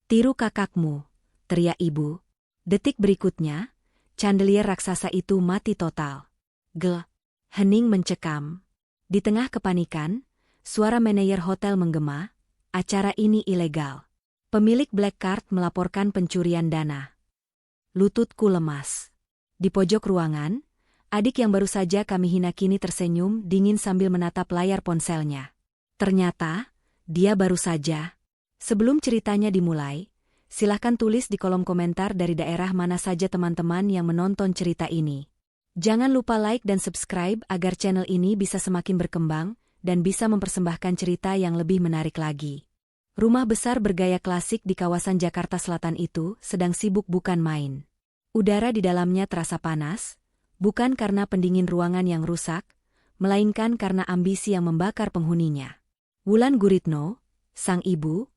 Tiru kakakmu, teriak ibu. Detik berikutnya, chandelier raksasa itu mati total. Hening mencekam. Di tengah kepanikan, suara manajer hotel menggema, acara ini ilegal. Pemilik Black Card melaporkan pencurian dana. Lututku lemas. Di pojok ruangan, adik yang baru saja kami hina kini tersenyum dingin sambil menatap layar ponselnya. Ternyata, dia baru saja. Sebelum ceritanya dimulai, silahkan tulis di kolom komentar dari daerah mana saja teman-teman yang menonton cerita ini. Jangan lupa like dan subscribe agar channel ini bisa semakin berkembang dan bisa mempersembahkan cerita yang lebih menarik lagi. Rumah besar bergaya klasik di kawasan Jakarta Selatan itu sedang sibuk bukan main. Udara di dalamnya terasa panas, bukan karena pendingin ruangan yang rusak, melainkan karena ambisi yang membakar penghuninya. Wulan Guritno, sang ibu,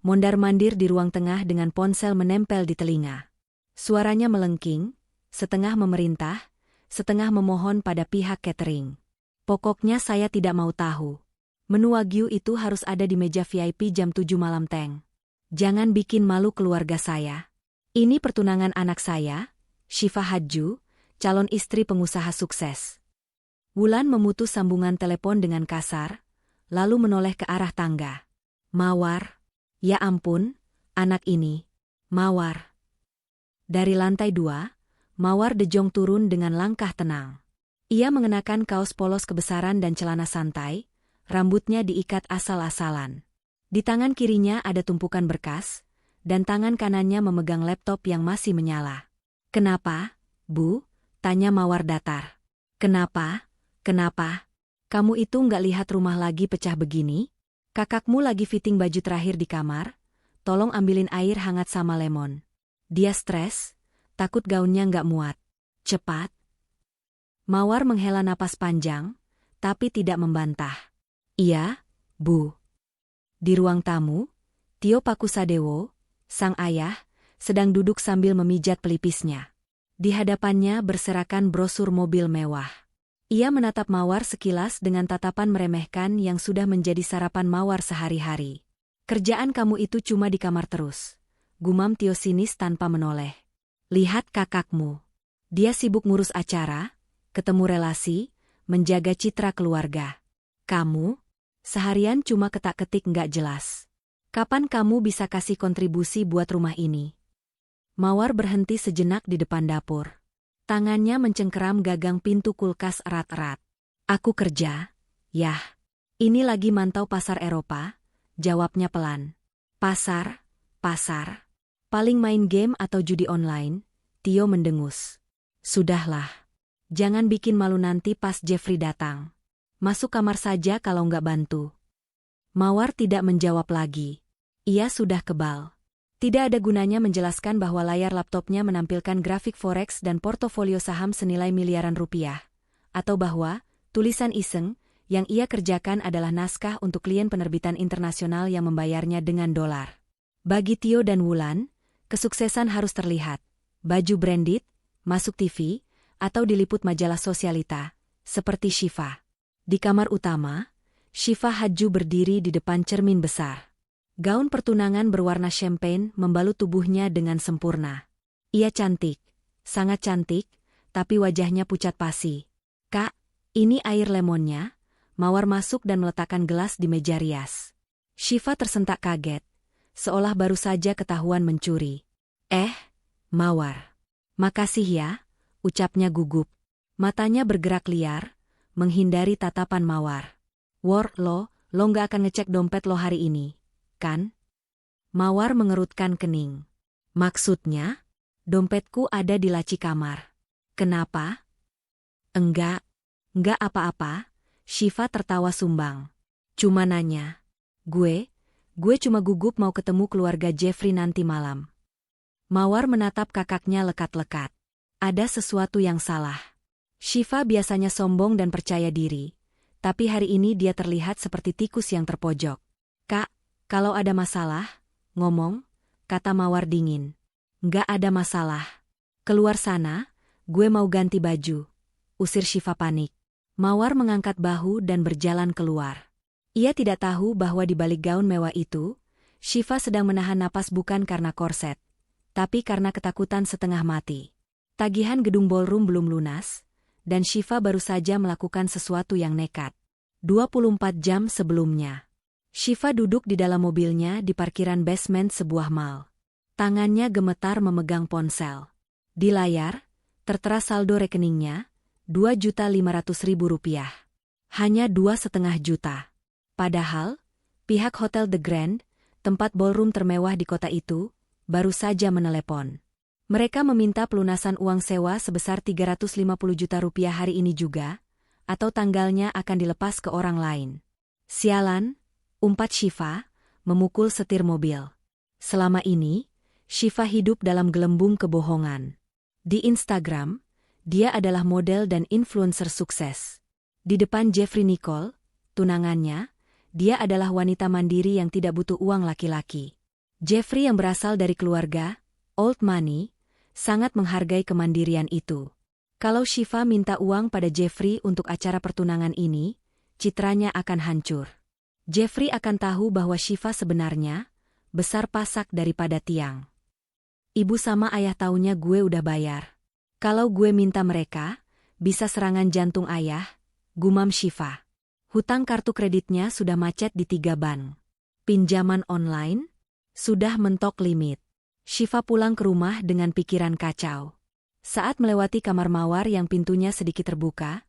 mondar-mandir di ruang tengah dengan ponsel menempel di telinga. Suaranya melengking, setengah memerintah, setengah memohon pada pihak catering. Pokoknya saya tidak mau tahu. Menu Wagyu itu harus ada di meja VIP jam 7 malam teng. Jangan bikin malu keluarga saya. Ini pertunangan anak saya, Syifa Hadju, calon istri pengusaha sukses. Wulan memutus sambungan telepon dengan kasar, lalu menoleh ke arah tangga. Mawar. Ya ampun, anak ini. Mawar. Dari lantai 2, Mawar Dejong turun dengan langkah tenang. Ia mengenakan kaos polos kebesaran dan celana santai, rambutnya diikat asal-asalan. Di tangan kirinya ada tumpukan berkas, dan tangan kanannya memegang laptop yang masih menyala. Kenapa, Bu? Tanya Mawar datar. Kenapa? Kenapa? Kamu itu nggak lihat rumah lagi pecah begini? Kakakmu lagi fitting baju terakhir di kamar, tolong ambilin air hangat sama lemon. Dia stres, takut gaunnya nggak muat. Cepat. Mawar menghela napas panjang, tapi tidak membantah. Iya, Bu. Di ruang tamu, Tio Pakusadewo, sang ayah, sedang duduk sambil memijat pelipisnya. Di hadapannya berserakan brosur mobil mewah. Ia menatap Mawar sekilas dengan tatapan meremehkan yang sudah menjadi sarapan Mawar sehari-hari. Kerjaan kamu itu cuma di kamar terus. Gumam Tio sinis tanpa menoleh. Lihat kakakmu. Dia sibuk ngurus acara, ketemu relasi, menjaga citra keluarga. Kamu, seharian cuma ketak-ketik nggak jelas. Kapan kamu bisa kasih kontribusi buat rumah ini? Mawar berhenti sejenak di depan dapur. Tangannya mencengkeram gagang pintu kulkas erat-erat. Aku kerja, yah. Ini lagi mantau pasar Eropa, jawabnya pelan. Pasar. Paling main game atau judi online, Tio mendengus. Sudahlah. Jangan bikin malu nanti pas Jeffrey datang. Masuk kamar saja kalau nggak bantu. Mawar tidak menjawab lagi. Ia sudah kebal. Tidak ada gunanya menjelaskan bahwa layar laptopnya menampilkan grafik forex dan portofolio saham senilai miliaran rupiah. Atau bahwa, tulisan iseng, yang ia kerjakan adalah naskah untuk klien penerbitan internasional yang membayarnya dengan dolar. Bagi Tio dan Wulan, kesuksesan harus terlihat. Baju branded, masuk TV, atau diliput majalah sosialita, seperti Syifa. Di kamar utama, Syifa Hadju berdiri di depan cermin besar. Gaun pertunangan berwarna champagne membalut tubuhnya dengan sempurna. Ia cantik, sangat cantik, tapi wajahnya pucat pasi. Kak, ini air lemonnya. Mawar masuk dan meletakkan gelas di meja rias. Syifa tersentak kaget, seolah baru saja ketahuan mencuri. Mawar. Makasih ya, ucapnya gugup. Matanya bergerak liar, menghindari tatapan Mawar. Lo nggak akan ngecek dompet lo hari ini. Kan? Mawar mengerutkan kening. Maksudnya? Dompetku ada di laci kamar. Kenapa? Enggak apa-apa, Syifa tertawa sumbang. Cuma nanya. Gue cuma gugup mau ketemu keluarga Jeffrey nanti malam. Mawar menatap kakaknya lekat-lekat. Ada sesuatu yang salah. Syifa biasanya sombong dan percaya diri, tapi hari ini dia terlihat seperti tikus yang terpojok. Kak, kalau ada masalah, ngomong, kata Mawar dingin. Nggak ada masalah. Keluar sana, gue mau ganti baju. Usir Syifa panik. Mawar mengangkat bahu dan berjalan keluar. Ia tidak tahu bahwa di balik gaun mewah itu, Syifa sedang menahan napas bukan karena korset, tapi karena ketakutan setengah mati. Tagihan gedung ballroom belum lunas, dan Syifa baru saja melakukan sesuatu yang nekat. 24 jam sebelumnya, Syifa duduk di dalam mobilnya di parkiran basement sebuah mall. Tangannya gemetar memegang ponsel. Di layar, tertera saldo rekeningnya, Rp2.500.000. Hanya 2,5 juta. Padahal, pihak Hotel The Grand, tempat ballroom termewah di kota itu, baru saja menelepon. Mereka meminta pelunasan uang sewa sebesar Rp350 juta hari ini juga, atau tanggalnya akan dilepas ke orang lain. Sialan, umpat Syifa, memukul setir mobil. Selama ini, Syifa hidup dalam gelembung kebohongan. Di Instagram, dia adalah model dan influencer sukses. Di depan Jeffrey Nicole, tunangannya, dia adalah wanita mandiri yang tidak butuh uang laki-laki. Jeffrey yang berasal dari keluarga old money, sangat menghargai kemandirian itu. Kalau Syifa minta uang pada Jeffrey untuk acara pertunangan ini, citranya akan hancur. Jeffrey akan tahu bahwa Syifa sebenarnya besar pasak daripada tiang. Ibu sama ayah taunya gue udah bayar. Kalau gue minta mereka, bisa serangan jantung ayah, gumam Syifa. Hutang kartu kreditnya sudah macet di 3 bank. Pinjaman online sudah mentok limit. Syifa pulang ke rumah dengan pikiran kacau. Saat melewati kamar Mawar yang pintunya sedikit terbuka,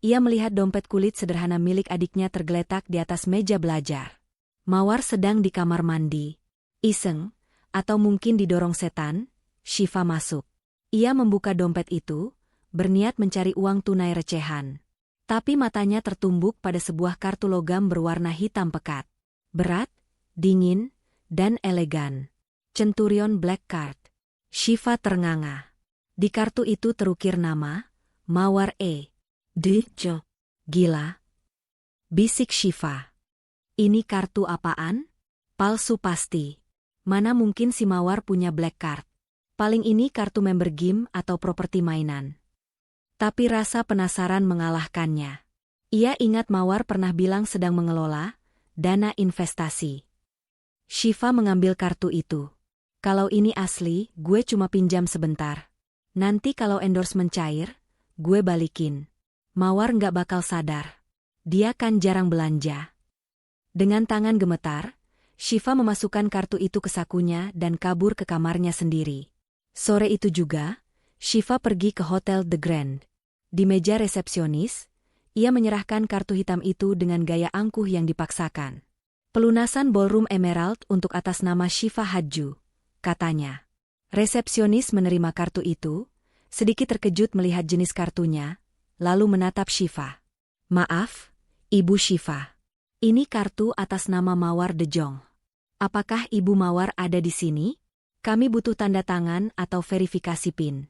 ia melihat dompet kulit sederhana milik adiknya tergeletak di atas meja belajar. Mawar sedang di kamar mandi. Iseng, atau mungkin didorong setan, Syifa masuk. Ia membuka dompet itu, berniat mencari uang tunai recehan. Tapi matanya tertumbuk pada sebuah kartu logam berwarna hitam pekat. Berat, dingin, dan elegan. Centurion Black Card. Syifa ternganga. Di kartu itu terukir nama, Mawar Jo. Gila. Bisik Syifa. Ini kartu apaan? Palsu pasti. Mana mungkin si Mawar punya Black Card? Paling ini kartu member game atau properti mainan. Tapi rasa penasaran mengalahkannya. Ia ingat Mawar pernah bilang sedang mengelola dana investasi. Syifa mengambil kartu itu. Kalau ini asli, gue cuma pinjam sebentar. Nanti kalau endorsement cair, gue balikin. Mawar nggak bakal sadar. Dia kan jarang belanja. Dengan tangan gemetar, Syifa memasukkan kartu itu ke sakunya dan kabur ke kamarnya sendiri. Sore itu juga, Syifa pergi ke Hotel The Grand. Di meja resepsionis, ia menyerahkan kartu hitam itu dengan gaya angkuh yang dipaksakan. Pelunasan ballroom Emerald untuk atas nama Syifa Hadju, katanya. Resepsionis menerima kartu itu, sedikit terkejut melihat jenis kartunya, lalu menatap Syifa. Maaf, Ibu Syifa. Ini kartu atas nama Mawar De Jong. Apakah Ibu Mawar ada di sini? Kami butuh tanda tangan atau verifikasi PIN.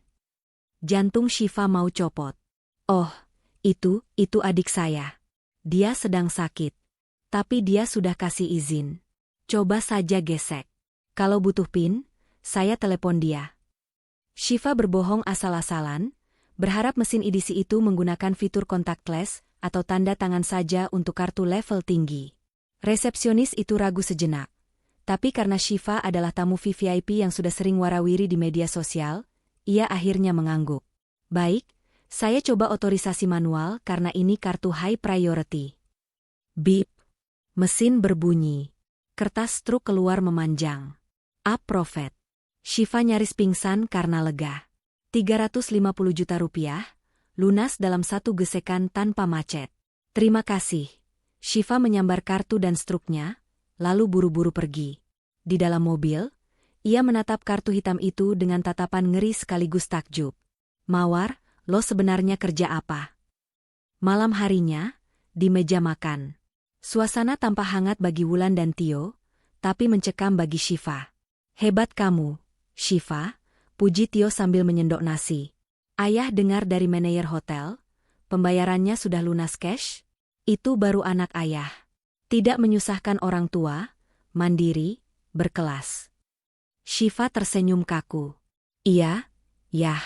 Jantung Syifa mau copot. Oh, itu adik saya. Dia sedang sakit. Tapi dia sudah kasih izin. Coba saja gesek. Kalau butuh PIN, saya telepon dia. Syifa berbohong asal-asalan, berharap mesin edisi itu menggunakan fitur contactless atau tanda tangan saja untuk kartu level tinggi. Resepsionis itu ragu sejenak. Tapi karena Syifa adalah tamu VVIP yang sudah sering warawiri di media sosial, ia akhirnya mengangguk. Baik, saya coba otorisasi manual karena ini kartu high priority. Bip. Mesin berbunyi. Kertas truk keluar memanjang. Approve. Syifa nyaris pingsan karena lega. Rp350 juta, lunas dalam satu gesekan tanpa macet. Terima kasih. Syifa menyambar kartu dan struknya, lalu buru-buru pergi. Di dalam mobil, ia menatap kartu hitam itu dengan tatapan ngeri sekaligus takjub. Mawar, lo sebenarnya kerja apa? Malam harinya, di meja makan. Suasana tampak hangat bagi Wulan dan Tio, tapi mencekam bagi Syifa. Hebat kamu, Syifa, puji Tio sambil menyendok nasi. Ayah dengar dari manajer hotel, pembayarannya sudah lunas cash? Itu baru anak ayah. Tidak menyusahkan orang tua, mandiri, berkelas. Syifa tersenyum kaku. Iya, yah.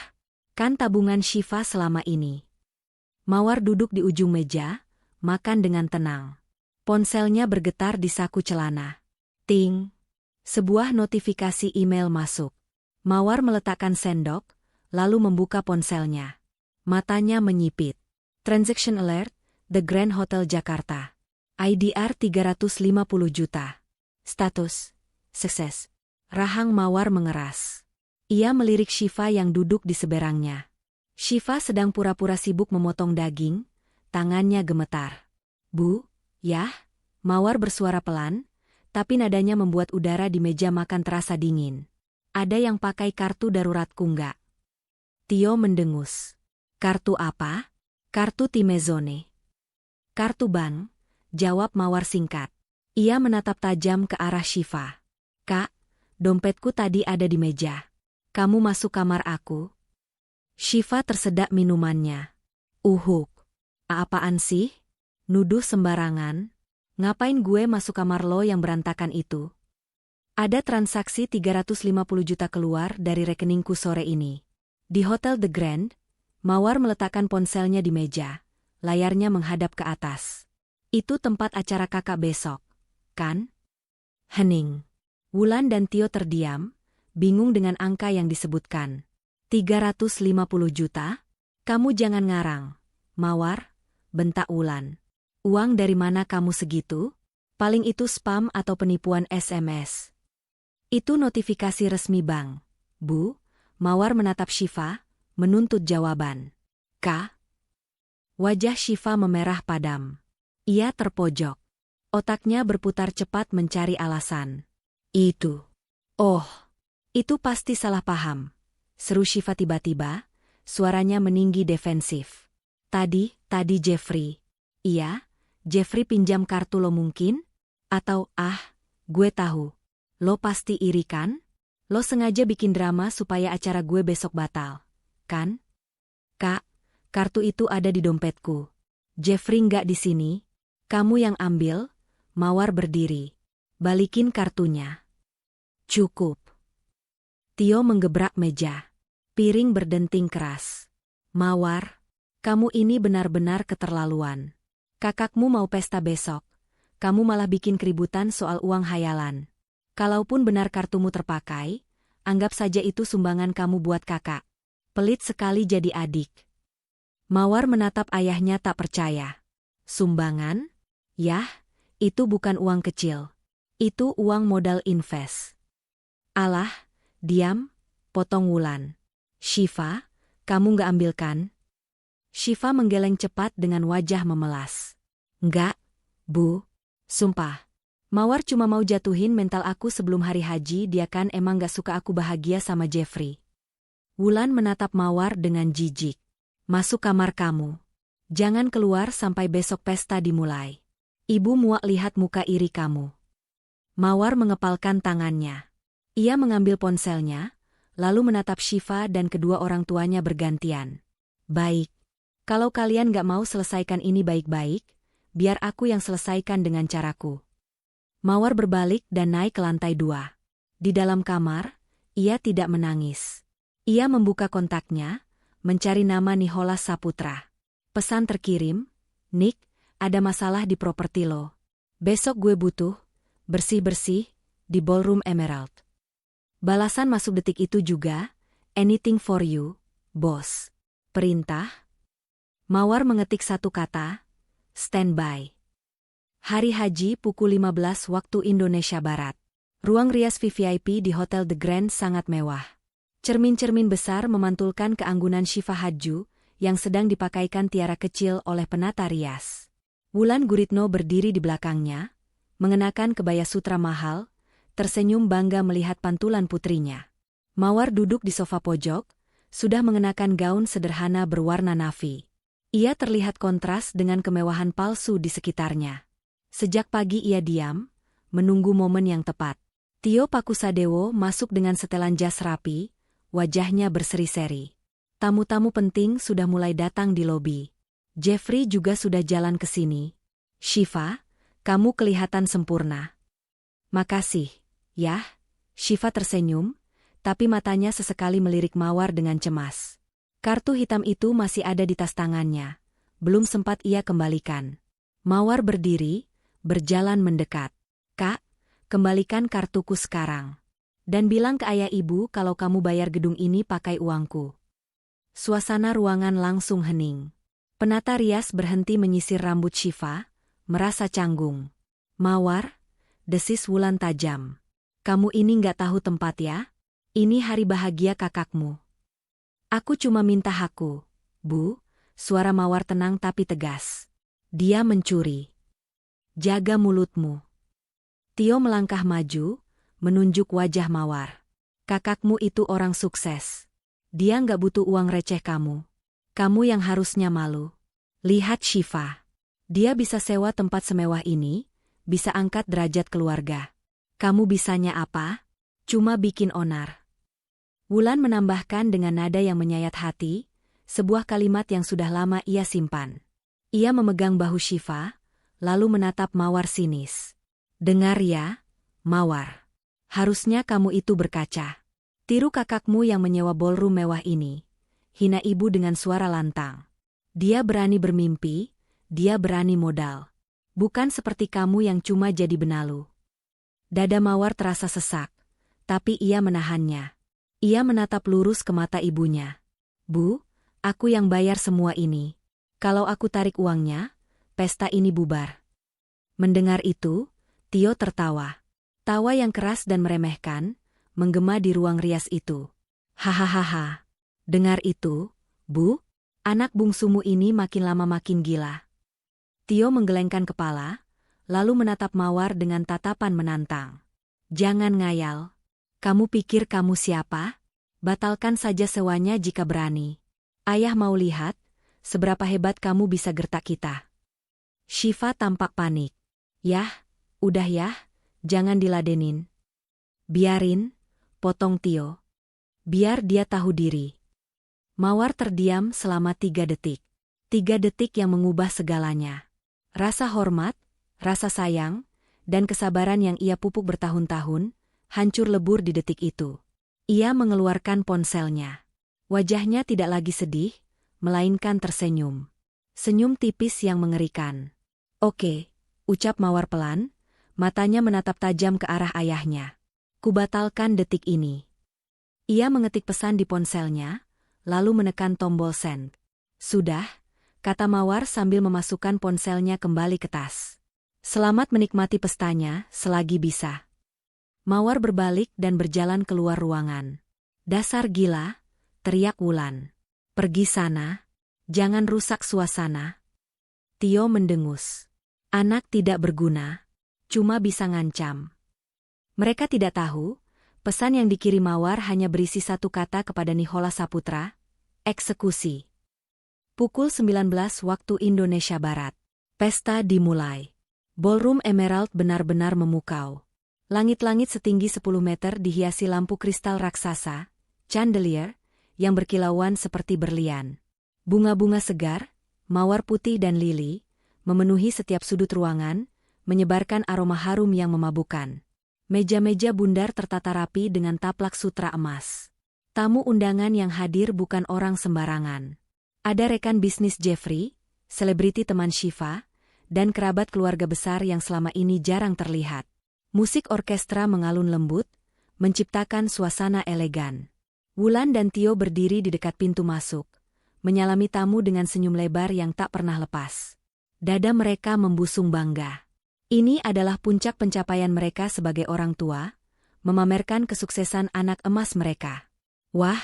Kan tabungan Syifa selama ini. Mawar duduk di ujung meja, makan dengan tenang. Ponselnya bergetar di saku celana. Ting. Sebuah notifikasi email masuk. Mawar meletakkan sendok, lalu membuka ponselnya. Matanya menyipit. Transaction alert, The Grand Hotel Jakarta. IDR 350 juta. Status, sukses. Rahang Mawar mengeras. Ia melirik Syifa yang duduk di seberangnya. Syifa sedang pura-pura sibuk memotong daging, tangannya gemetar. Bu, yah, Mawar bersuara pelan, tapi nadanya membuat udara di meja makan terasa dingin. Ada yang pakai kartu daruratku nggak? Tio mendengus. Kartu apa? Kartu Timezone. Kartu bank, jawab Mawar singkat. Ia menatap tajam ke arah Syifa. Kak, dompetku tadi ada di meja. Kamu masuk kamar aku? Syifa tersedak minumannya. Uhuk. Apaan sih? Nuduh sembarangan? Ngapain gue masuk kamar lo yang berantakan itu? Ada transaksi 350 juta keluar dari rekeningku sore ini. Di Hotel The Grand, Mawar meletakkan ponselnya di meja. Layarnya menghadap ke atas. Itu tempat acara kakak besok, kan? Hening. Wulan dan Tio terdiam, bingung dengan angka yang disebutkan. 350 juta? Kamu jangan ngarang, Mawar, bentak Wulan. Uang dari mana kamu segitu? Paling itu spam atau penipuan SMS. Itu notifikasi resmi bank. Bu, Mawar menatap Syifa, menuntut jawaban. Kak? Wajah Syifa memerah padam. Ia terpojok. Otaknya berputar cepat mencari alasan. Itu. Oh, itu pasti salah paham. Seru Syifa tiba-tiba, suaranya meninggi defensif. Tadi Jeffrey. Iya, Jeffrey pinjam kartu lo mungkin? Atau, gue tahu. Lo pasti iri kan? Lo sengaja bikin drama supaya acara gue besok batal, kan? Kak, kartu itu ada di dompetku. Jeffrey nggak di sini. Kamu yang ambil. Mawar berdiri. Balikin kartunya. Cukup. Tio menggebrak meja. Piring berdenting keras. Mawar, kamu ini benar-benar keterlaluan. Kakakmu mau pesta besok. Kamu malah bikin keributan soal uang hayalan. Kalaupun benar kartumu terpakai, anggap saja itu sumbangan kamu buat kakak. Pelit sekali jadi adik. Mawar menatap ayahnya tak percaya. Sumbangan? Yah, itu bukan uang kecil. Itu uang modal invest. Alah, diam, potong Wulan. Syifa, kamu nggak ambilkan? Syifa menggeleng cepat dengan wajah memelas. Nggak, Bu, sumpah. Mawar cuma mau jatuhin mental aku sebelum hari haji, dia kan emang gak suka aku bahagia sama Jeffrey. Wulan menatap Mawar dengan jijik. Masuk kamar kamu. Jangan keluar sampai besok pesta dimulai. Ibu muak lihat muka iri kamu. Mawar mengepalkan tangannya. Ia mengambil ponselnya, lalu menatap Syifa dan kedua orang tuanya bergantian. Baik. Kalau kalian gak mau selesaikan ini baik-baik, biar aku yang selesaikan dengan caraku. Mawar berbalik dan naik ke lantai 2. Di dalam kamar, ia tidak menangis. Ia membuka kontaknya, mencari nama Nicholas Saputra. Pesan terkirim, Nick, ada masalah di properti lo. Besok gue butuh, bersih-bersih, di Ballroom Emerald. Balasan masuk detik itu juga, anything for you, bos. Perintah? Mawar mengetik satu kata, standby. Hari haji pukul 15 waktu Indonesia Barat. Ruang rias VIP di Hotel The Grand sangat mewah. Cermin-cermin besar memantulkan keanggunan Syifa Hadju yang sedang dipakaikan tiara kecil oleh penata rias. Wulan Guritno berdiri di belakangnya, mengenakan kebaya sutra mahal, tersenyum bangga melihat pantulan putrinya. Mawar duduk di sofa pojok, sudah mengenakan gaun sederhana berwarna navy. Ia terlihat kontras dengan kemewahan palsu di sekitarnya. Sejak pagi ia diam, menunggu momen yang tepat. Tio Pakusadewo masuk dengan setelan jas rapi, wajahnya berseri-seri. Tamu-tamu penting sudah mulai datang di lobi. Jeffrey juga sudah jalan ke sini. Syifa, kamu kelihatan sempurna. Makasih, yah. Syifa tersenyum, tapi matanya sesekali melirik Mawar dengan cemas. Kartu hitam itu masih ada di tas tangannya. Belum sempat ia kembalikan. Mawar berdiri, berjalan mendekat. Kak, kembalikan kartuku sekarang. Dan bilang ke ayah ibu kalau kamu bayar gedung ini pakai uangku. Suasana ruangan langsung hening. Penata rias berhenti menyisir rambut Syifa, merasa canggung. Mawar, desis Wulan tajam. Kamu ini nggak tahu tempat ya? Ini hari bahagia kakakmu. Aku cuma minta hakku, Bu. Suara Mawar tenang tapi tegas. Dia mencuri. Jaga mulutmu. Tio melangkah maju, menunjuk wajah Mawar. Kakakmu itu orang sukses. Dia nggak butuh uang receh kamu. Kamu yang harusnya malu. Lihat Syifa. Dia bisa sewa tempat semewah ini, bisa angkat derajat keluarga. Kamu bisanya apa? Cuma bikin onar. Wulan menambahkan dengan nada yang menyayat hati, sebuah kalimat yang sudah lama ia simpan. Ia memegang bahu Syifa, lalu menatap Mawar sinis. Dengar ya, Mawar. Harusnya kamu itu berkaca. Tiru kakakmu yang menyewa ballroom mewah ini. Hina ibu dengan suara lantang. Dia berani bermimpi, dia berani modal. Bukan seperti kamu yang cuma jadi benalu. Dada Mawar terasa sesak, tapi ia menahannya. Ia menatap lurus ke mata ibunya. Bu, aku yang bayar semua ini. Kalau aku tarik uangnya, pesta ini bubar. Mendengar itu, Tio tertawa. Tawa yang keras dan meremehkan, menggema di ruang rias itu. Hahaha. Dengar itu, Bu, anak bungsumu ini makin lama makin gila. Tio menggelengkan kepala, lalu menatap Mawar dengan tatapan menantang. Jangan ngayal. Kamu pikir kamu siapa? Batalkan saja sewanya jika berani. Ayah mau lihat, seberapa hebat kamu bisa gertak kita. Syifa tampak panik. Yah, udah yah, jangan diladenin. Biarin, potong Tio. Biar dia tahu diri. Mawar terdiam selama 3 detik. 3 detik yang mengubah segalanya. Rasa hormat, rasa sayang, dan kesabaran yang ia pupuk bertahun-tahun, hancur lebur di detik itu. Ia mengeluarkan ponselnya. Wajahnya tidak lagi sedih, melainkan tersenyum. Senyum tipis yang mengerikan. Oke, ucap Mawar pelan, matanya menatap tajam ke arah ayahnya. Kubatalkan detik ini. Ia mengetik pesan di ponselnya, lalu menekan tombol send. Sudah, kata Mawar sambil memasukkan ponselnya kembali ke tas. Selamat menikmati pestanya, selagi bisa. Mawar berbalik dan berjalan keluar ruangan. Dasar gila, teriak Wulan. Pergi sana, jangan rusak suasana. Tio mendengus. Anak tidak berguna, cuma bisa ngancam. Mereka tidak tahu, pesan yang dikirim Mawar hanya berisi satu kata kepada Nihola Saputra, eksekusi. Pukul 19 waktu Indonesia Barat. Pesta dimulai. Ballroom Emerald benar-benar memukau. Langit-langit setinggi 10 meter dihiasi lampu kristal raksasa, chandelier, yang berkilauan seperti berlian. Bunga-bunga segar, mawar putih dan lili, memenuhi setiap sudut ruangan, menyebarkan aroma harum yang memabukkan. Meja-meja bundar tertata rapi dengan taplak sutra emas. Tamu undangan yang hadir bukan orang sembarangan. Ada rekan bisnis Jeffrey, selebriti teman Syifa, dan kerabat keluarga besar yang selama ini jarang terlihat. Musik orkestra mengalun lembut, menciptakan suasana elegan. Wulan dan Tio berdiri di dekat pintu masuk, menyalami tamu dengan senyum lebar yang tak pernah lepas. Dada mereka membusung bangga. Ini adalah puncak pencapaian mereka sebagai orang tua, memamerkan kesuksesan anak emas mereka. Wah,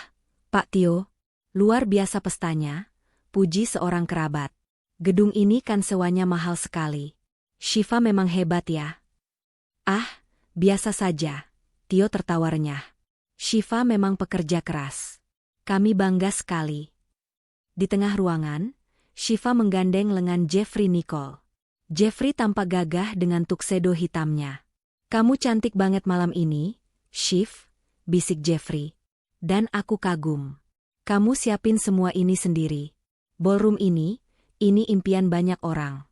Pak Tio, luar biasa pestanya, puji seorang kerabat. Gedung ini kan sewanya mahal sekali. Syifa memang hebat ya. Ah, biasa saja, Tio tertawa renyah. Syifa memang pekerja keras. Kami bangga sekali. Di tengah ruangan, Syifa menggandeng lengan Jeffrey Nicole. Jeffrey tampak gagah dengan tuxedo hitamnya. Kamu cantik banget malam ini, Shiv, bisik Jeffrey. Dan aku kagum. Kamu siapin semua ini sendiri. Ballroom ini impian banyak orang.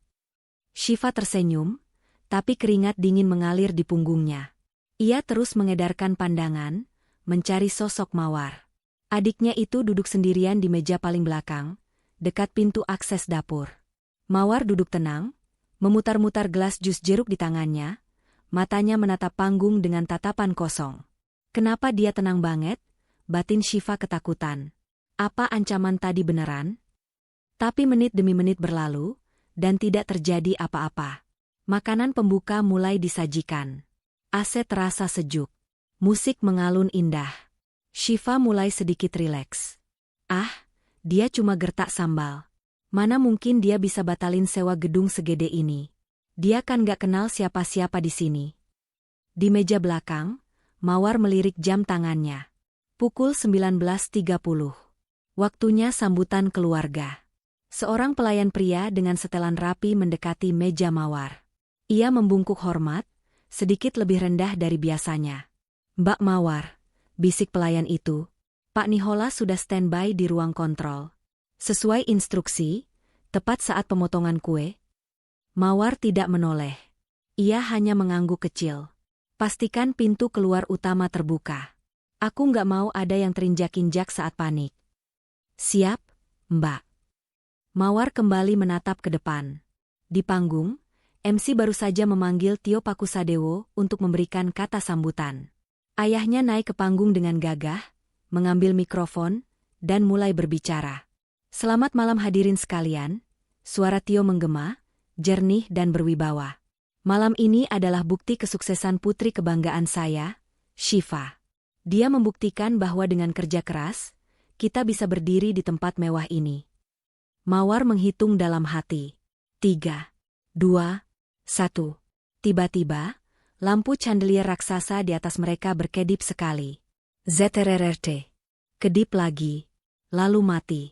Syifa tersenyum, tapi keringat dingin mengalir di punggungnya. Ia terus mengedarkan pandangan, mencari sosok Mawar. Adiknya itu duduk sendirian di meja paling belakang, dekat pintu akses dapur. Mawar duduk tenang, memutar-mutar gelas jus jeruk di tangannya, matanya menatap panggung dengan tatapan kosong. Kenapa dia tenang banget? Batin Syifa ketakutan. Apa ancaman tadi beneran? Tapi menit demi menit berlalu, dan tidak terjadi apa-apa. Makanan pembuka mulai disajikan. AC terasa sejuk. Musik mengalun indah. Syifa mulai sedikit rileks. Ah, dia cuma gertak sambal. Mana mungkin dia bisa batalin sewa gedung segede ini. Dia kan gak kenal siapa-siapa di sini. Di meja belakang, Mawar melirik jam tangannya. Pukul 19.30. Waktunya sambutan keluarga. Seorang pelayan pria dengan setelan rapi mendekati meja Mawar. Ia membungkuk hormat, sedikit lebih rendah dari biasanya. Mbak Mawar, bisik pelayan itu, Pak Nicholas sudah standby di ruang kontrol. Sesuai instruksi, tepat saat pemotongan kue. Mawar tidak menoleh. Ia hanya mengangguk kecil. Pastikan pintu keluar utama terbuka. Aku nggak mau ada yang terinjak-injak saat panik. Siap, Mbak. Mawar kembali menatap ke depan. Di panggung, MC baru saja memanggil Tio Pakusadewo untuk memberikan kata sambutan. Ayahnya naik ke panggung dengan gagah, mengambil mikrofon, dan mulai berbicara. Selamat malam hadirin sekalian, suara Tio menggema, jernih dan berwibawa. Malam ini adalah bukti kesuksesan putri kebanggaan saya, Syifa. Dia membuktikan bahwa dengan kerja keras, kita bisa berdiri di tempat mewah ini. Mawar menghitung dalam hati. 3, 2, 1. Tiba-tiba, lampu chandelier raksasa di atas mereka berkedip sekali. ZRRT. Kedip lagi. Lalu mati.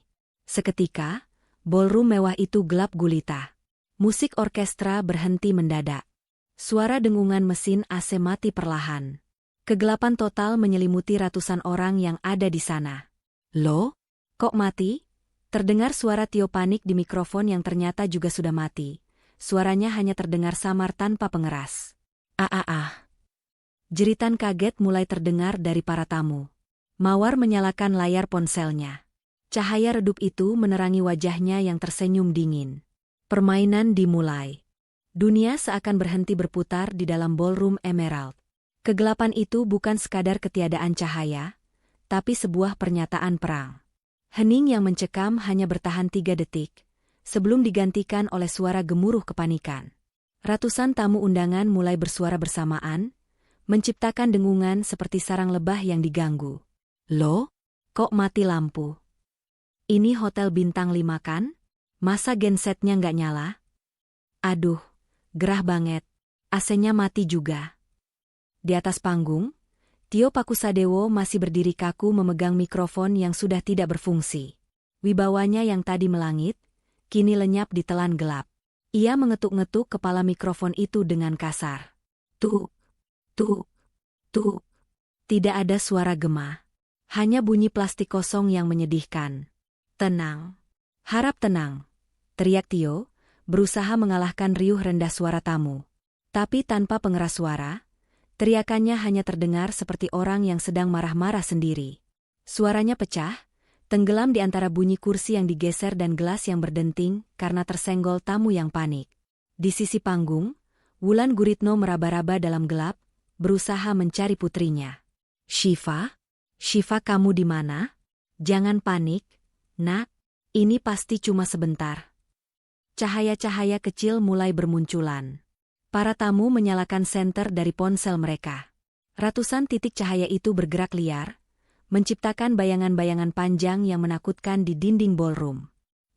Seketika, ballroom mewah itu gelap gulita. Musik orkestra berhenti mendadak. Suara dengungan mesin AC mati perlahan. Kegelapan total menyelimuti ratusan orang yang ada di sana. Loh? Kok mati? Terdengar suara Tio panik di mikrofon yang ternyata juga sudah mati. Suaranya hanya terdengar samar tanpa pengeras. Jeritan kaget mulai terdengar dari para tamu. Mawar menyalakan layar ponselnya. Cahaya redup itu menerangi wajahnya yang tersenyum dingin. Permainan dimulai. Dunia seakan berhenti berputar di dalam ballroom emerald. Kegelapan itu bukan sekadar ketiadaan cahaya, tapi sebuah pernyataan perang. Hening yang mencekam hanya bertahan 3 detik, sebelum digantikan oleh suara gemuruh kepanikan. Ratusan tamu undangan mulai bersuara bersamaan, menciptakan dengungan seperti sarang lebah yang diganggu. Loh? Kok mati lampu? Ini hotel bintang 5 kan? Masa gensetnya nggak nyala? Aduh, gerah banget. AC-nya mati juga. Di atas panggung, Tio Pakusadewo masih berdiri kaku memegang mikrofon yang sudah tidak berfungsi. Wibawanya yang tadi melangit, kini lenyap di telan gelap. Ia mengetuk-ngetuk kepala mikrofon itu dengan kasar. Tuk, tuk, tuk. Tidak ada suara gema. Hanya bunyi plastik kosong yang menyedihkan. Tenang. Harap tenang, teriak Tio, berusaha mengalahkan riuh rendah suara tamu. Tapi tanpa pengeras suara, teriakannya hanya terdengar seperti orang yang sedang marah-marah sendiri. Suaranya pecah, tenggelam di antara bunyi kursi yang digeser dan gelas yang berdenting karena tersenggol tamu yang panik. Di sisi panggung, Wulan Guritno meraba-raba dalam gelap, berusaha mencari putrinya. Syifa? Syifa, kamu di mana? Jangan panik, Nak. Ini pasti cuma sebentar. Cahaya-cahaya kecil mulai bermunculan. Para tamu menyalakan senter dari ponsel mereka. Ratusan titik cahaya itu bergerak liar, menciptakan bayangan-bayangan panjang yang menakutkan di dinding ballroom.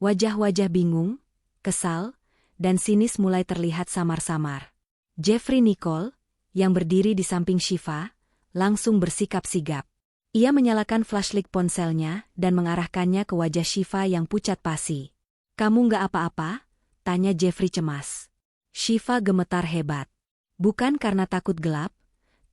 Wajah-wajah bingung, kesal, dan sinis mulai terlihat samar-samar. Jeffrey Nicole, yang berdiri di samping Syifa, langsung bersikap sigap. Ia menyalakan flashlight ponselnya dan mengarahkannya ke wajah Syifa yang pucat pasi. Kamu nggak apa-apa? Tanya Jeffrey cemas. Syifa gemetar hebat. Bukan karena takut gelap,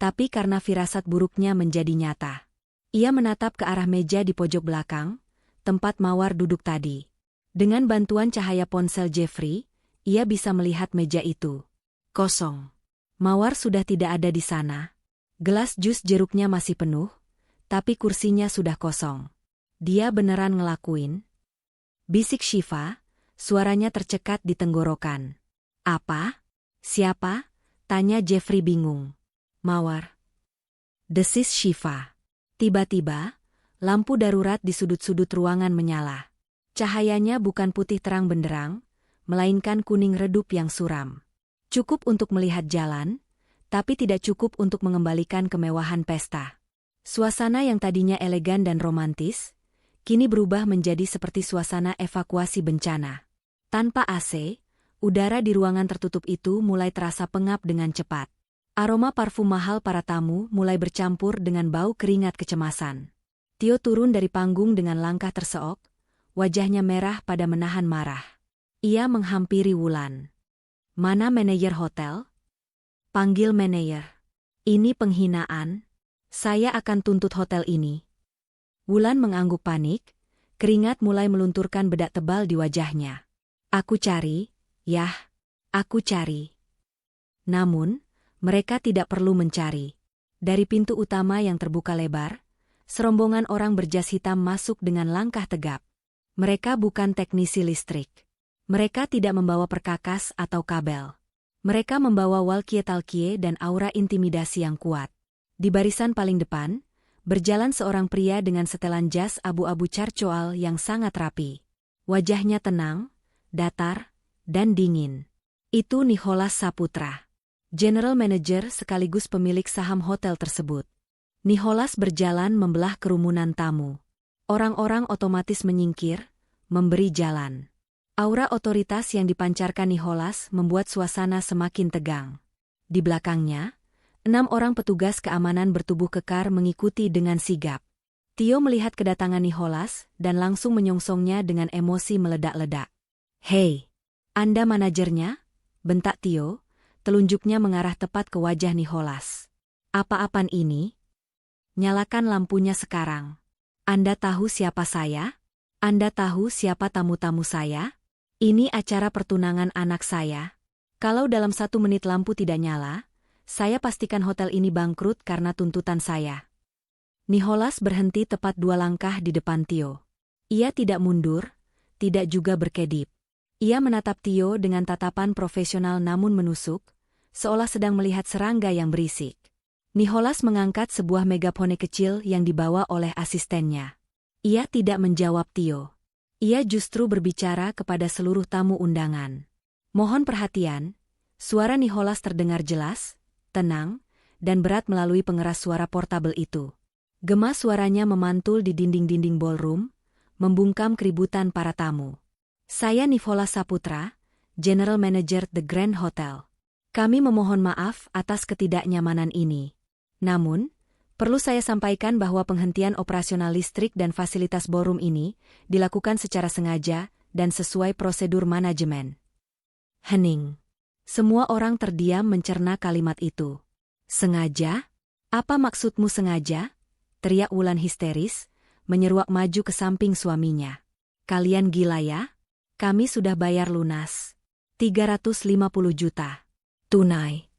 tapi karena firasat buruknya menjadi nyata. Ia menatap ke arah meja di pojok belakang, tempat Mawar duduk tadi. Dengan bantuan cahaya ponsel Jeffrey, ia bisa melihat meja itu. Kosong. Mawar sudah tidak ada di sana. Gelas jus jeruknya masih penuh, tapi kursinya sudah kosong. Dia beneran ngelakuin? Bisik Syifa, suaranya tercekat di tenggorokan. Apa? Siapa? Tanya Jeffrey bingung. Mawar. Desis Shiva. Tiba-tiba, lampu darurat di sudut-sudut ruangan menyala. Cahayanya bukan putih terang benderang, melainkan kuning redup yang suram. Cukup untuk melihat jalan, tapi tidak cukup untuk mengembalikan kemewahan pesta. Suasana yang tadinya elegan dan romantis, kini berubah menjadi seperti suasana evakuasi bencana. Tanpa AC, udara di ruangan tertutup itu mulai terasa pengap dengan cepat. Aroma parfum mahal para tamu mulai bercampur dengan bau keringat kecemasan. Tio turun dari panggung dengan langkah terseok, wajahnya merah pada menahan marah. Ia menghampiri Wulan. Mana manajer hotel? Panggil manajer. Ini penghinaan. Saya akan tuntut hotel ini. Wulan mengangguk panik, keringat mulai melunturkan bedak tebal di wajahnya. Aku cari, yah, aku cari. Namun, mereka tidak perlu mencari. Dari pintu utama yang terbuka lebar, serombongan orang berjas hitam masuk dengan langkah tegap. Mereka bukan teknisi listrik. Mereka tidak membawa perkakas atau kabel. Mereka membawa walkie-talkie dan aura intimidasi yang kuat. Di barisan paling depan, berjalan seorang pria dengan setelan jas abu-abu carcoal yang sangat rapi. Wajahnya tenang, datar, dan dingin. Itu Nicholas Saputra, General Manager sekaligus pemilik saham hotel tersebut. Nicholas berjalan membelah kerumunan tamu. Orang-orang otomatis menyingkir, memberi jalan. Aura otoritas yang dipancarkan Nicholas membuat suasana semakin tegang. Di belakangnya, 6 orang petugas keamanan bertubuh kekar mengikuti dengan sigap. Tio melihat kedatangan Nicholas dan langsung menyongsongnya dengan emosi meledak-ledak. "Hei, Anda manajernya?" bentak Tio, telunjuknya mengarah tepat ke wajah Nicholas. "Apa-apaan ini? Nyalakan lampunya sekarang. Anda tahu siapa saya? Anda tahu siapa tamu-tamu saya? Ini acara pertunangan anak saya. Kalau dalam 1 menit lampu tidak nyala, saya pastikan hotel ini bangkrut karena tuntutan saya." Nicholas berhenti tepat 2 langkah di depan Tio. Ia tidak mundur, tidak juga berkedip. Ia menatap Tio dengan tatapan profesional namun menusuk, seolah sedang melihat serangga yang berisik. Nicholas mengangkat sebuah megafone kecil yang dibawa oleh asistennya. Ia tidak menjawab Tio. Ia justru berbicara kepada seluruh tamu undangan. "Mohon perhatian." Suara Nicholas terdengar jelas, tenang, dan berat melalui pengeras suara portabel itu. Gema suaranya memantul di dinding-dinding ballroom, membungkam keributan para tamu. "Saya Nicholas Saputra, General Manager The Grand Hotel. Kami memohon maaf atas ketidaknyamanan ini. Namun, perlu saya sampaikan bahwa penghentian operasional listrik dan fasilitas ballroom ini dilakukan secara sengaja dan sesuai prosedur manajemen." Hening. Semua orang terdiam mencerna kalimat itu. "Sengaja? Apa maksudmu sengaja?" teriak Wulan histeris, menyeruak maju ke samping suaminya. "Kalian gila ya? Kami sudah bayar lunas. 350 juta. Tunai."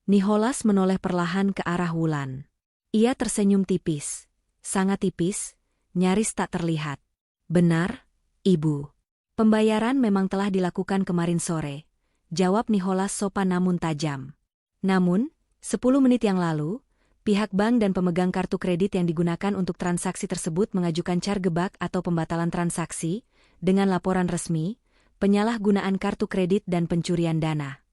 Nicholas menoleh perlahan ke arah Wulan. Ia tersenyum tipis, sangat tipis, nyaris tak terlihat. "Benar, Ibu. Pembayaran memang telah dilakukan kemarin sore," jawab Nicholas sopan namun tajam. "Namun, 10 menit yang lalu, pihak bank dan pemegang kartu kredit yang digunakan untuk transaksi tersebut mengajukan chargeback atau pembatalan transaksi, dengan laporan resmi, penyalahgunaan kartu kredit dan pencurian dana."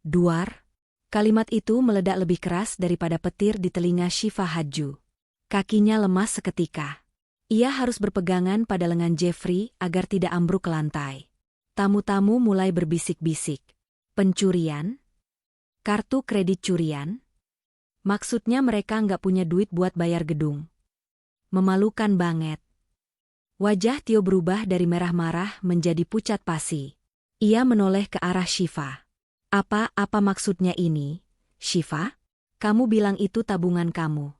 Duar. Kalimat itu meledak lebih keras daripada petir di telinga Shiva Hadju. Kakinya lemas seketika. Ia harus berpegangan pada lengan Jeffrey agar tidak ambruk ke lantai. Tamu-tamu mulai berbisik-bisik. "Pencurian? Kartu kredit curian? Maksudnya mereka nggak punya duit buat bayar gedung." Memalukan banget. Wajah Tio berubah dari merah marah menjadi pucat pasi. Ia menoleh ke arah Shiva. Apa maksudnya ini, Shiva? Kamu bilang itu tabungan kamu."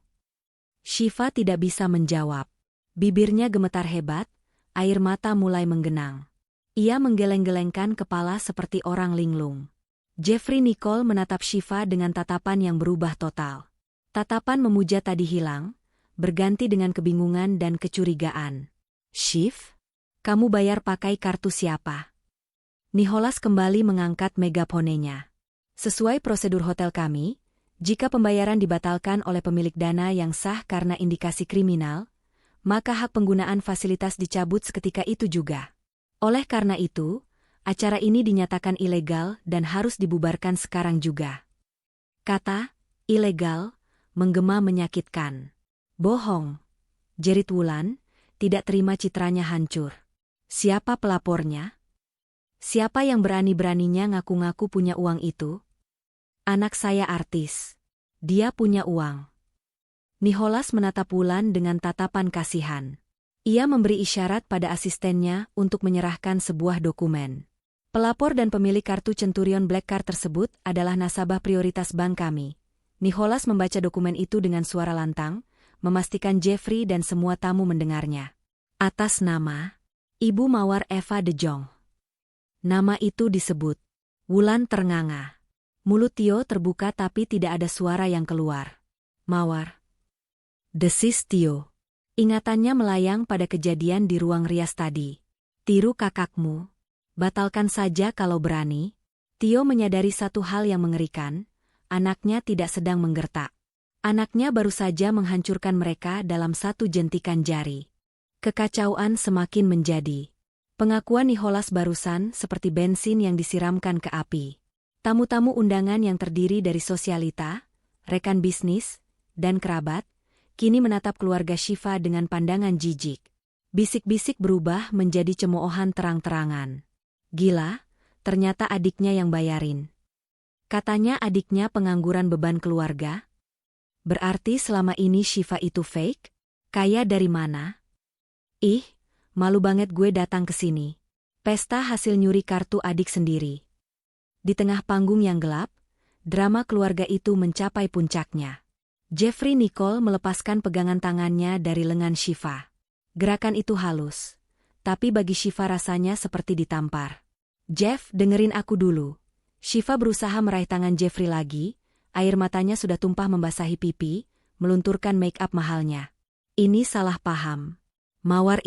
Shiva tidak bisa menjawab. Bibirnya gemetar hebat, air mata mulai menggenang. Ia menggeleng-gelengkan kepala seperti orang linglung. Jeffrey Nicole menatap Shiva dengan tatapan yang berubah total. Tatapan memuja tadi hilang, berganti dengan kebingungan dan kecurigaan. "Shiv, kamu bayar pakai kartu siapa?" Nicholas kembali mengangkat megafonenya. Sesuai prosedur hotel kami, jika pembayaran dibatalkan oleh pemilik dana yang sah karena indikasi kriminal, maka hak penggunaan fasilitas dicabut seketika itu juga. Oleh karena itu, acara ini dinyatakan ilegal dan harus dibubarkan sekarang juga. Kata ilegal menggema menyakitkan. Bohong, jerit Wulan, tidak terima citranya hancur. Siapa pelapornya? Siapa yang berani-beraninya ngaku-ngaku punya uang itu? Anak saya artis. Dia punya uang. Nicholas menatap Wulan dengan tatapan kasihan. Ia memberi isyarat pada asistennya untuk menyerahkan sebuah dokumen. Pelapor dan pemilik kartu Centurion Black Card tersebut adalah nasabah prioritas bank kami. Nicholas membaca dokumen itu dengan suara lantang, memastikan Jeffrey dan semua tamu mendengarnya. Atas nama Ibu Mawar Eva de Jong. Nama itu disebut. Wulan ternganga. Mulut Tio terbuka tapi tidak ada suara yang keluar. Mawar. Desis Tio. Ingatannya melayang pada kejadian di ruang rias tadi. Tiru kakakmu. Batalkan saja kalau berani. Tio menyadari satu hal yang mengerikan. Anaknya tidak sedang menggertak. Anaknya baru saja menghancurkan mereka dalam satu jentikan jari. Kekacauan semakin menjadi. Pengakuan Nicholas barusan seperti bensin yang disiramkan ke api. Tamu-tamu undangan yang terdiri dari sosialita, rekan bisnis, dan kerabat, kini menatap keluarga Shiva dengan pandangan jijik. Bisik-bisik berubah menjadi cemoohan terang-terangan. Gila, ternyata adiknya yang bayarin. Katanya adiknya pengangguran beban keluarga. Berarti selama ini Shiva itu fake? Kaya dari mana? Ih, malu banget gue datang ke sini. Pesta hasil nyuri kartu adik sendiri. Di tengah panggung yang gelap, drama keluarga itu mencapai puncaknya. Jeffrey Nicole melepaskan pegangan tangannya dari lengan Shiva. Gerakan itu halus, tapi bagi Shiva rasanya seperti ditampar. Jeff, dengerin aku dulu. Shiva berusaha meraih tangan Jeffrey lagi, air matanya sudah tumpah membasahi pipi, melunturkan make-up mahalnya. Ini salah paham. Mawar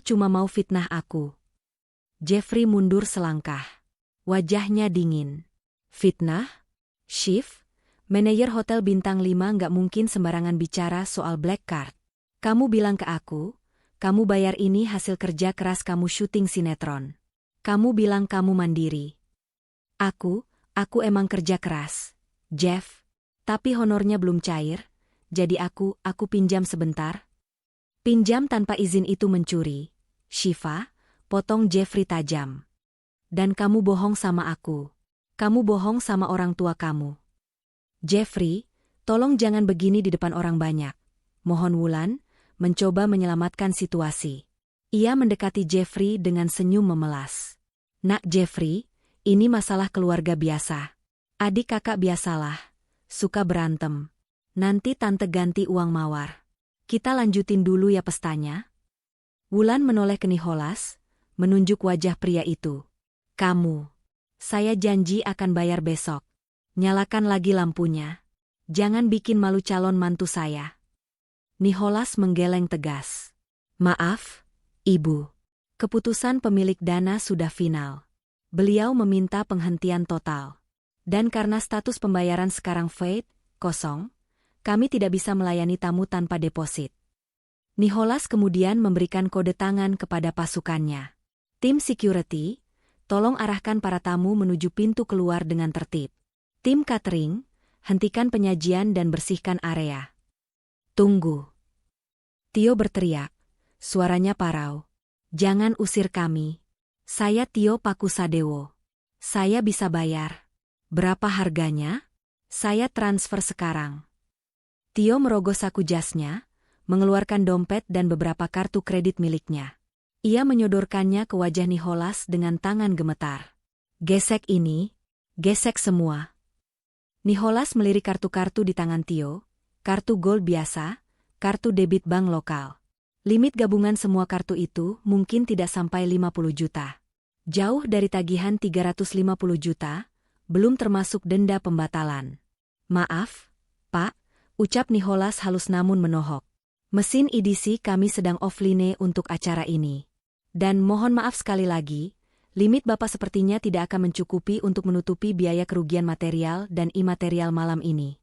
cuma mau fitnah aku. Jeffrey mundur selangkah. Wajahnya dingin. Fitnah? Shiv? Manajer hotel bintang 5 nggak mungkin sembarangan bicara soal black card. Kamu bilang ke aku, kamu bayar ini hasil kerja keras kamu syuting sinetron. Kamu bilang kamu mandiri. Aku emang kerja keras, Jeff. Tapi honornya belum cair, jadi aku pinjam sebentar. Pinjam tanpa izin itu mencuri. Shiva, potong Jeffrey tajam. Dan kamu bohong sama aku. Kamu bohong sama orang tua kamu. Jeffrey, tolong jangan begini di depan orang banyak. Mohon Wulan, mencoba menyelamatkan situasi. Ia mendekati Jeffrey dengan senyum memelas. Nak Jeffrey, ini masalah keluarga biasa. Adik kakak biasalah. Suka berantem. Nanti tante ganti uang Mawar. Kita lanjutin dulu ya pestanya. Wulan menoleh ke Nicholas, menunjuk wajah pria itu. Kamu. Saya janji akan bayar besok. Nyalakan lagi lampunya. Jangan bikin malu calon mantu saya. Nicholas menggeleng tegas. Maaf, Ibu. Keputusan pemilik dana sudah final. Beliau meminta penghentian total. Dan karena status pembayaran sekarang fade, kosong, kami tidak bisa melayani tamu tanpa deposit. Nicholas kemudian memberikan kode tangan kepada pasukannya. Tim security, tolong arahkan para tamu menuju pintu keluar dengan tertib. Tim catering, hentikan penyajian dan bersihkan area. Tunggu. Tio berteriak. Suaranya parau. Jangan usir kami. Saya Tio Pakusadewo. Saya bisa bayar. Berapa harganya? Saya transfer sekarang. Tio merogoh saku jasnya, mengeluarkan dompet dan beberapa kartu kredit miliknya. Ia menyodorkannya ke wajah Nicholas dengan tangan gemetar. Gesek ini, gesek semua. Nicholas melirik kartu-kartu di tangan Tio, kartu gold biasa, kartu debit bank lokal. Limit gabungan semua kartu itu mungkin tidak sampai 50 juta. Jauh dari tagihan 350 juta, belum termasuk denda pembatalan. Maaf, Pak, ucap Nicholas halus namun menohok. Mesin EDC kami sedang offline untuk acara ini. Dan mohon maaf sekali lagi, Limit Bapak sepertinya tidak akan mencukupi untuk menutupi biaya kerugian material dan imaterial malam ini.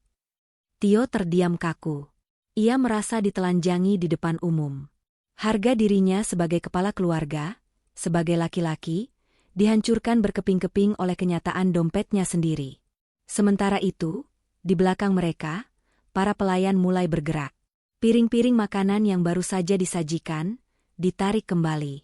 Tio terdiam kaku. Ia merasa ditelanjangi di depan umum. Harga dirinya sebagai kepala keluarga, sebagai laki-laki, dihancurkan berkeping-keping oleh kenyataan dompetnya sendiri. Sementara itu, di belakang mereka, para pelayan mulai bergerak. Piring-piring makanan yang baru saja disajikan, ditarik kembali.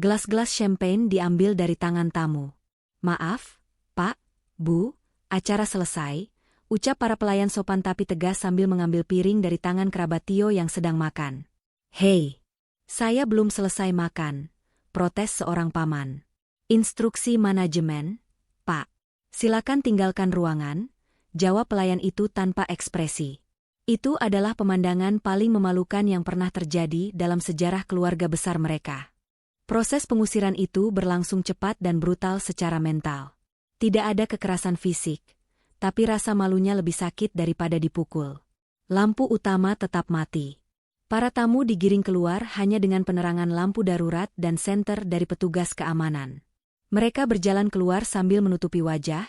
Gelas-gelas champagne diambil dari tangan tamu. "Maaf, Pak, Bu, acara selesai," ucap para pelayan sopan tapi tegas sambil mengambil piring dari tangan kerabat Tio yang sedang makan. "Hei, saya belum selesai makan," protes seorang paman. "Instruksi manajemen, Pak. Silakan tinggalkan ruangan," jawab pelayan itu tanpa ekspresi. Itu adalah pemandangan paling memalukan yang pernah terjadi dalam sejarah keluarga besar mereka. Proses pengusiran itu berlangsung cepat dan brutal secara mental. Tidak ada kekerasan fisik, tapi rasa malunya lebih sakit daripada dipukul. Lampu utama tetap mati. Para tamu digiring keluar hanya dengan penerangan lampu darurat dan senter dari petugas keamanan. Mereka berjalan keluar sambil menutupi wajah,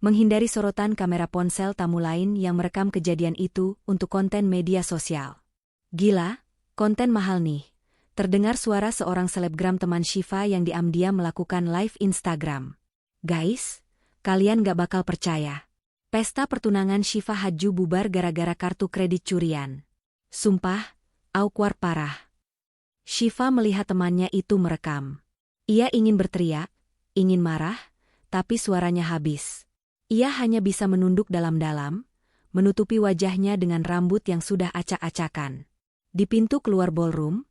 menghindari sorotan kamera ponsel tamu lain yang merekam kejadian itu untuk konten media sosial. "Gila, konten mahal nih," terdengar suara seorang selebgram teman Syifa yang diam-diam melakukan live Instagram. "Guys, kalian gak bakal percaya. Pesta pertunangan Syifa Haju bubar gara-gara kartu kredit curian. Sumpah, awkward parah." Syifa melihat temannya itu merekam. Ia ingin berteriak, ingin marah, tapi suaranya habis. Ia hanya bisa menunduk dalam-dalam, menutupi wajahnya dengan rambut yang sudah acak-acakan. Di pintu keluar ballroom,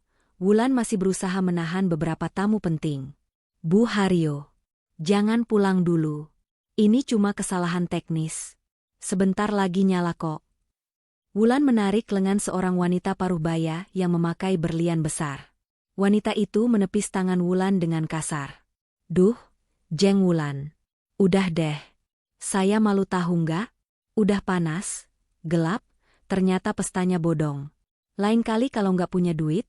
Wulan masih berusaha menahan beberapa tamu penting. "Bu Haryo, jangan pulang dulu. Ini cuma kesalahan teknis. Sebentar lagi nyala kok." Wulan menarik lengan seorang wanita paruh baya yang memakai berlian besar. Wanita itu menepis tangan Wulan dengan kasar. "Duh, Jeng Wulan. Udah deh. Saya malu tahu nggak? Udah panas, gelap, ternyata pestanya bodong. Lain kali kalau nggak punya duit,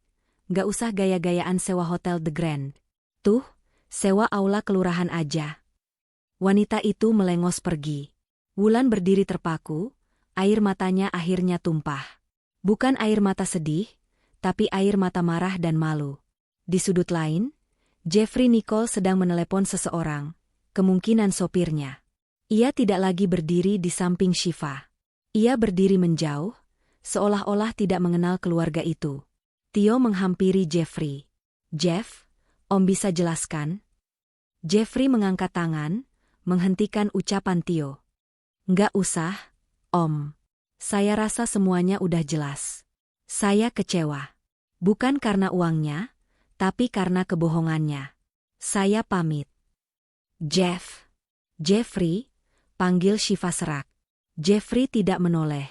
nggak usah gaya-gayaan sewa hotel The Grand. Tuh, sewa aula kelurahan aja." Wanita itu melengos pergi. Wulan berdiri terpaku, air matanya akhirnya tumpah. Bukan air mata sedih, tapi air mata marah dan malu. Di sudut lain, Jeffrey Nicole sedang menelepon seseorang, kemungkinan sopirnya. Ia tidak lagi berdiri di samping Syifa. Ia berdiri menjauh, seolah-olah tidak mengenal keluarga itu. Tio menghampiri Jeffrey. "Jeff, Om bisa jelaskan?" Jeffrey mengangkat tangan, menghentikan ucapan Tio. "Nggak usah, Om. Saya rasa semuanya udah jelas. Saya kecewa. Bukan karena uangnya, tapi karena kebohongannya. Saya pamit." "Jeff." "Jeffrey," panggil Syifa serak. Jeffrey tidak menoleh.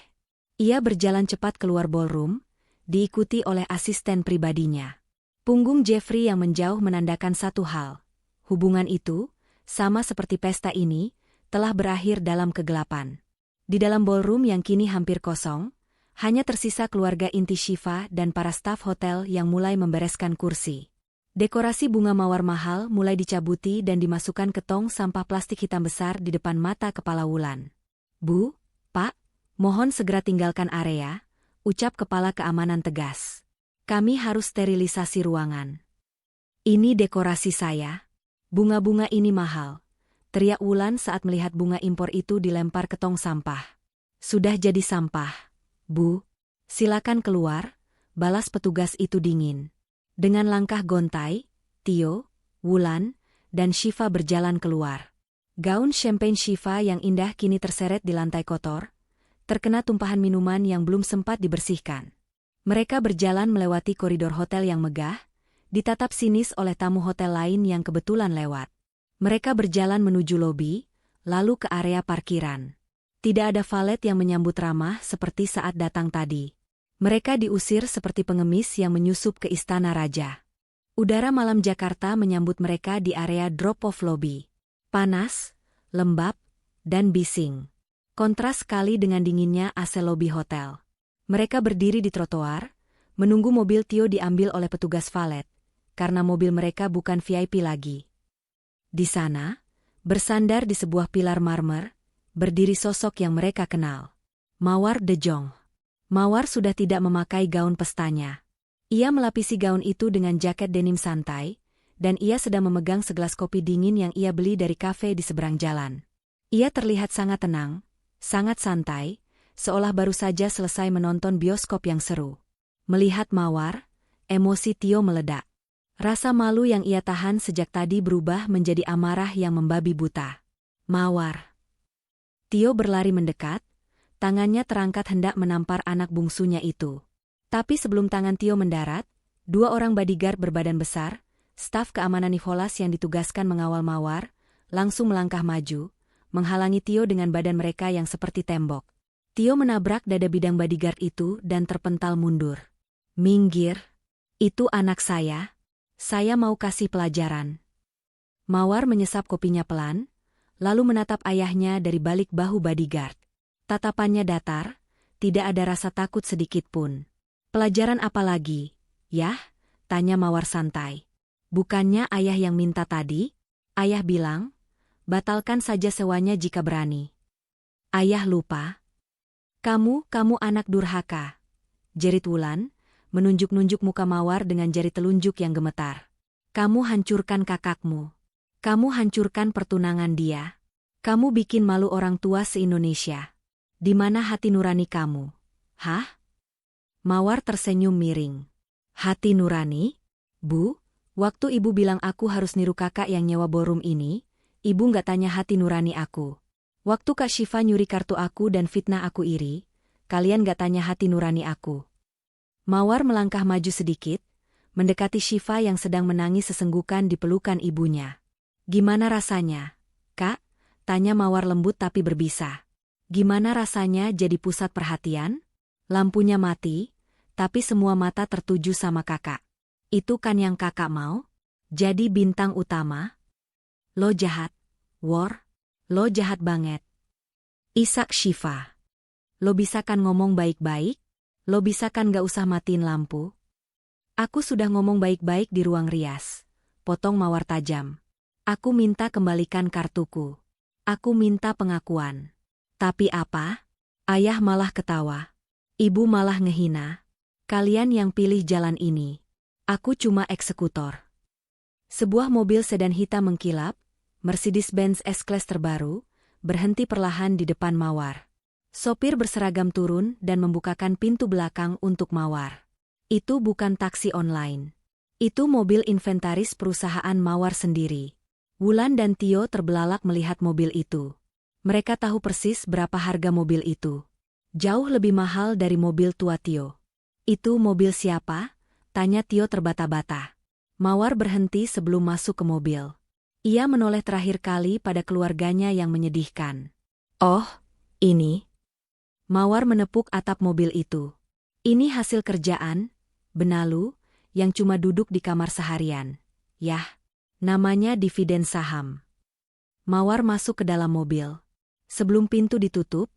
Ia berjalan cepat keluar ballroom, diikuti oleh asisten pribadinya. Punggung Jeffrey yang menjauh menandakan satu hal. Hubungan itu, sama seperti pesta ini, telah berakhir dalam kegelapan. Di dalam ballroom yang kini hampir kosong, hanya tersisa keluarga inti Syifa dan para staf hotel yang mulai membereskan kursi. Dekorasi bunga mawar mahal mulai dicabuti dan dimasukkan ke tong sampah plastik hitam besar di depan mata kepala Wulan. "Bu, Pak, mohon segera tinggalkan area," ucap kepala keamanan tegas. "Kami harus sterilisasi ruangan." "Ini dekorasi saya. Bunga-bunga ini mahal," teriak Wulan saat melihat bunga impor itu dilempar ke tong sampah. "Sudah jadi sampah, Bu. Silakan keluar," balas petugas itu dingin. Dengan langkah gontai, Tio, Wulan, dan Syifa berjalan keluar. Gaun champagne Syifa yang indah kini terseret di lantai kotor, terkena tumpahan minuman yang belum sempat dibersihkan. Mereka berjalan melewati koridor hotel yang megah, ditatap sinis oleh tamu hotel lain yang kebetulan lewat. Mereka berjalan menuju lobi, lalu ke area parkiran. Tidak ada valet yang menyambut ramah seperti saat datang tadi. Mereka diusir seperti pengemis yang menyusup ke istana raja. Udara malam Jakarta menyambut mereka di area drop-off lobby. Panas, lembab, dan bising. Kontras sekali dengan dinginnya AC lobi hotel. Mereka berdiri di trotoar, menunggu mobil Tio diambil oleh petugas valet, karena mobil mereka bukan VIP lagi. Di sana, bersandar di sebuah pilar marmer, berdiri sosok yang mereka kenal. Mawar De Jong. Mawar sudah tidak memakai gaun pestanya. Ia melapisi gaun itu dengan jaket denim santai, dan ia sedang memegang segelas kopi dingin yang ia beli dari kafe di seberang jalan. Ia terlihat sangat tenang, sangat santai, seolah baru saja selesai menonton bioskop yang seru. Melihat Mawar, emosi Tio meledak. Rasa malu yang ia tahan sejak tadi berubah menjadi amarah yang membabi buta. Mawar. Tio berlari mendekat, tangannya terangkat hendak menampar anak bungsunya itu. Tapi sebelum tangan Tio mendarat, dua orang bodyguard berbadan besar, staf keamanan Nicholas yang ditugaskan mengawal Mawar, langsung melangkah maju, menghalangi Tio dengan badan mereka yang seperti tembok. Tio menabrak dada bidang bodyguard itu dan terpental mundur. Minggir, itu anak saya mau kasih pelajaran. Mawar menyesap kopinya pelan, lalu menatap ayahnya dari balik bahu bodyguard. Tatapannya datar, tidak ada rasa takut sedikit pun. Pelajaran apa lagi, yah? Tanya Mawar santai. Bukannya ayah yang minta tadi? Ayah bilang, batalkan saja sewanya jika berani. Ayah lupa. Kamu anak durhaka. Jerit Wulan, menunjuk-nunjuk muka Mawar dengan jari telunjuk yang gemetar. Kamu hancurkan kakakmu. Kamu hancurkan pertunangan dia. Kamu bikin malu orang tua se-Indonesia. Di mana hati nurani kamu? Hah? Mawar tersenyum miring. Hati nurani? Bu, waktu ibu bilang aku harus niru kakak yang nyewa ballroom ini, ibu nggak tanya hati nurani aku. Waktu Kak Syifa nyuri kartu aku dan fitnah aku iri, kalian nggak tanya hati nurani aku. Mawar melangkah maju sedikit, mendekati Syifa yang sedang menangis sesenggukan di pelukan ibunya. Gimana rasanya, Kak? Tanya Mawar lembut tapi berbisa. Gimana rasanya jadi pusat perhatian? Lampunya mati, tapi semua mata tertuju sama kakak. Itu kan yang kakak mau? Jadi bintang utama? Lo jahat, War. Lo jahat banget. Isak Syifa. Lo bisa kan ngomong baik-baik? Lo bisa kan gak usah matiin lampu? Aku sudah ngomong baik-baik di ruang rias. Potong Mawar tajam. Aku minta kembalikan kartuku. Aku minta pengakuan. Tapi apa? Ayah malah ketawa. Ibu malah ngehina. Kalian yang pilih jalan ini. Aku cuma eksekutor. Sebuah mobil sedan hitam mengkilap, Mercedes-Benz S-Class terbaru, berhenti perlahan di depan Mawar. Sopir berseragam turun dan membukakan pintu belakang untuk Mawar. Itu bukan taksi online. Itu mobil inventaris perusahaan Mawar sendiri. Wulan dan Tio terbelalak melihat mobil itu. Mereka tahu persis berapa harga mobil itu. Jauh lebih mahal dari mobil tua Tio. Itu mobil siapa? Tanya Tio terbata-bata. Mawar berhenti sebelum masuk ke mobil. Ia menoleh terakhir kali pada keluarganya yang menyedihkan. Oh, ini. Mawar menepuk atap mobil itu. Ini hasil kerjaan, Benalu, yang cuma duduk di kamar seharian. Yah, namanya dividen saham. Mawar masuk ke dalam mobil. Sebelum pintu ditutup,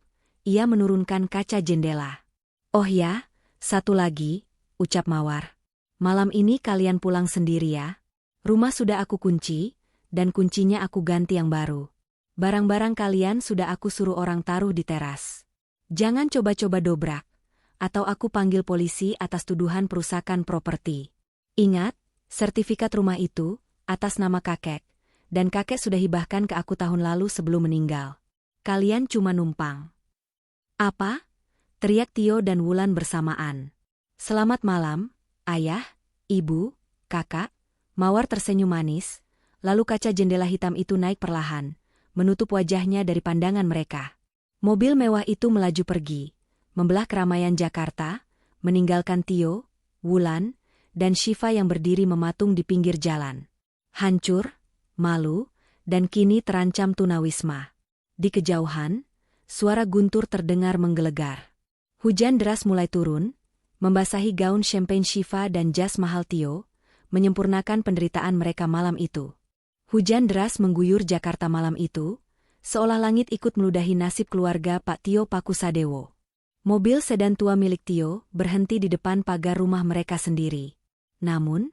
ia menurunkan kaca jendela. Oh ya, satu lagi, ucap Mawar. Malam ini kalian pulang sendiri ya. Rumah sudah aku kunci, dan kuncinya aku ganti yang baru. Barang-barang kalian sudah aku suruh orang taruh di teras. Jangan coba-coba dobrak, atau aku panggil polisi atas tuduhan perusakan properti. Ingat, sertifikat rumah itu, atas nama kakek, dan kakek sudah hibahkan ke aku tahun lalu sebelum meninggal. Kalian cuma numpang. Apa? Teriak Tio dan Wulan bersamaan. Selamat malam, ayah, ibu, kakak. Mawar tersenyum manis, lalu kaca jendela hitam itu naik perlahan, menutup wajahnya dari pandangan mereka. Mobil mewah itu melaju pergi, membelah keramaian Jakarta, meninggalkan Tio, Wulan, dan Syifa yang berdiri mematung di pinggir jalan. Hancur, malu, dan kini terancam tunawisma. Di kejauhan, suara guntur terdengar menggelegar. Hujan deras mulai turun, membasahi gaun champagne Syifa dan jas mahal Tio, menyempurnakan penderitaan mereka malam itu. Hujan deras mengguyur Jakarta malam itu, seolah langit ikut meludahi nasib keluarga Pak Tio Pakusadewo. Mobil sedan tua milik Tio berhenti di depan pagar rumah mereka sendiri. Namun,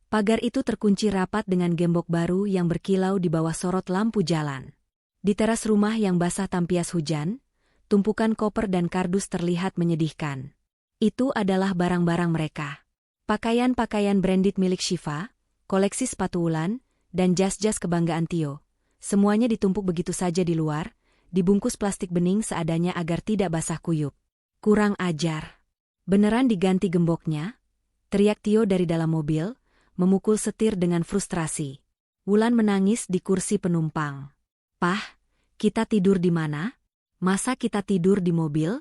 Pagar itu terkunci rapat dengan gembok baru yang berkilau di bawah sorot lampu jalan. Di teras rumah yang basah tampias hujan, tumpukan koper dan kardus terlihat menyedihkan. Itu adalah barang-barang mereka. Pakaian-pakaian branded milik Syifa, koleksi sepatu Wulan, dan jas-jas kebanggaan Tio. Semuanya ditumpuk begitu saja di luar, dibungkus plastik bening seadanya agar tidak basah kuyup. Kurang ajar. Beneran diganti gemboknya? Teriak Tio dari dalam mobil, memukul setir dengan frustrasi. Wulan menangis di kursi penumpang. "Pah, kita tidur di mana? Masa kita tidur di mobil?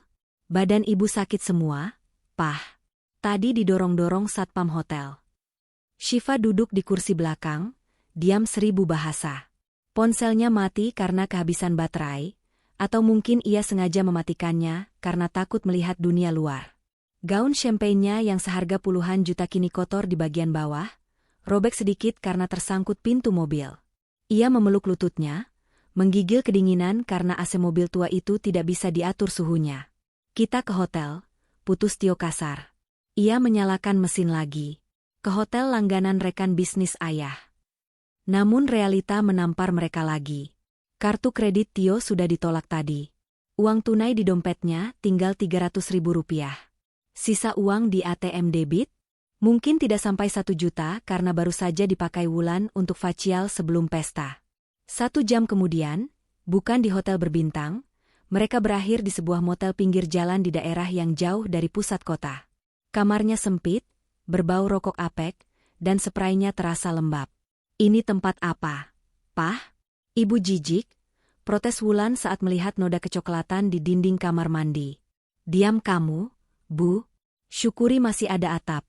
Badan ibu sakit semua, Pah." Tadi didorong-dorong satpam hotel. Syifa duduk di kursi belakang, diam 1000 bahasa. Ponselnya mati karena kehabisan baterai, atau mungkin ia sengaja mematikannya karena takut melihat dunia luar. Gaun champagne-nya yang seharga puluhan juta kini kotor di bagian bawah, robek sedikit karena tersangkut pintu mobil. Ia memeluk lututnya, menggigil kedinginan karena AC mobil tua itu tidak bisa diatur suhunya. "Kita ke hotel," putus Tio kasar. Ia menyalakan mesin lagi. Ke hotel langganan rekan bisnis ayah. Namun realita menampar mereka lagi. Kartu kredit Tio sudah ditolak tadi. Uang tunai di dompetnya tinggal 300.000 rupiah. Sisa uang di ATM debit? Mungkin tidak sampai 1 juta karena baru saja dipakai Wulan untuk facial sebelum pesta. 1 jam kemudian, bukan di hotel berbintang, mereka berakhir di sebuah motel pinggir jalan di daerah yang jauh dari pusat kota. Kamarnya sempit, berbau rokok apek, dan spraynya terasa lembab. "Ini tempat apa, Pah?" Ibu jijik, protes Wulan saat melihat noda kecoklatan di dinding kamar mandi. "Diam kamu, Bu. Syukuri masih ada atap,"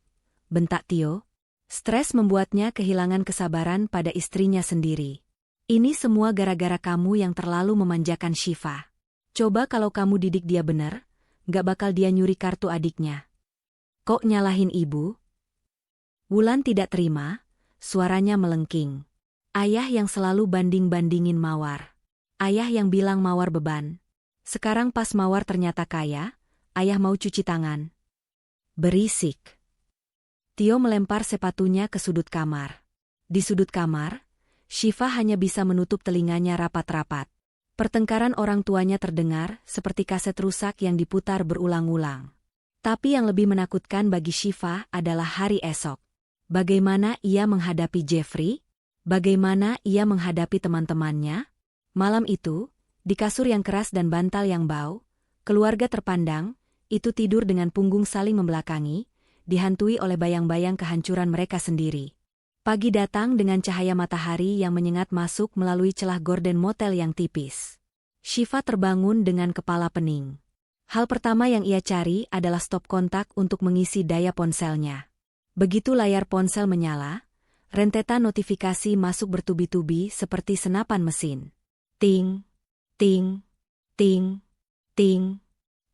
bentak Tio. Stres membuatnya kehilangan kesabaran pada istrinya sendiri. "Ini semua gara-gara kamu yang terlalu memanjakan Syifa. Coba kalau kamu didik dia benar, gak bakal dia nyuri kartu adiknya." "Kok nyalahin ibu?" Wulan tidak terima, suaranya melengking. Ayah yang selalu banding-bandingin Mawar. Ayah yang bilang Mawar beban. Sekarang pas Mawar ternyata kaya, ayah mau cuci tangan. Berisik. Tio melempar sepatunya ke sudut kamar. Di sudut kamar, Syifa hanya bisa menutup telinganya rapat-rapat. Pertengkaran orang tuanya terdengar seperti kaset rusak yang diputar berulang-ulang. Tapi yang lebih menakutkan bagi Syifa adalah hari esok. Bagaimana ia menghadapi Jeffrey? Bagaimana ia menghadapi teman-temannya? Malam itu, di kasur yang keras dan bantal yang bau, keluarga terpandang, itu tidur dengan punggung saling membelakangi, dihantui oleh bayang-bayang kehancuran mereka sendiri. Pagi datang dengan cahaya matahari yang menyengat masuk melalui celah gorden motel yang tipis. Syifa terbangun dengan kepala pening. Hal pertama yang ia cari adalah stop kontak untuk mengisi daya ponselnya. Begitu layar ponsel menyala, rentetan notifikasi masuk bertubi-tubi seperti senapan mesin. Ting, ting, ting, ting.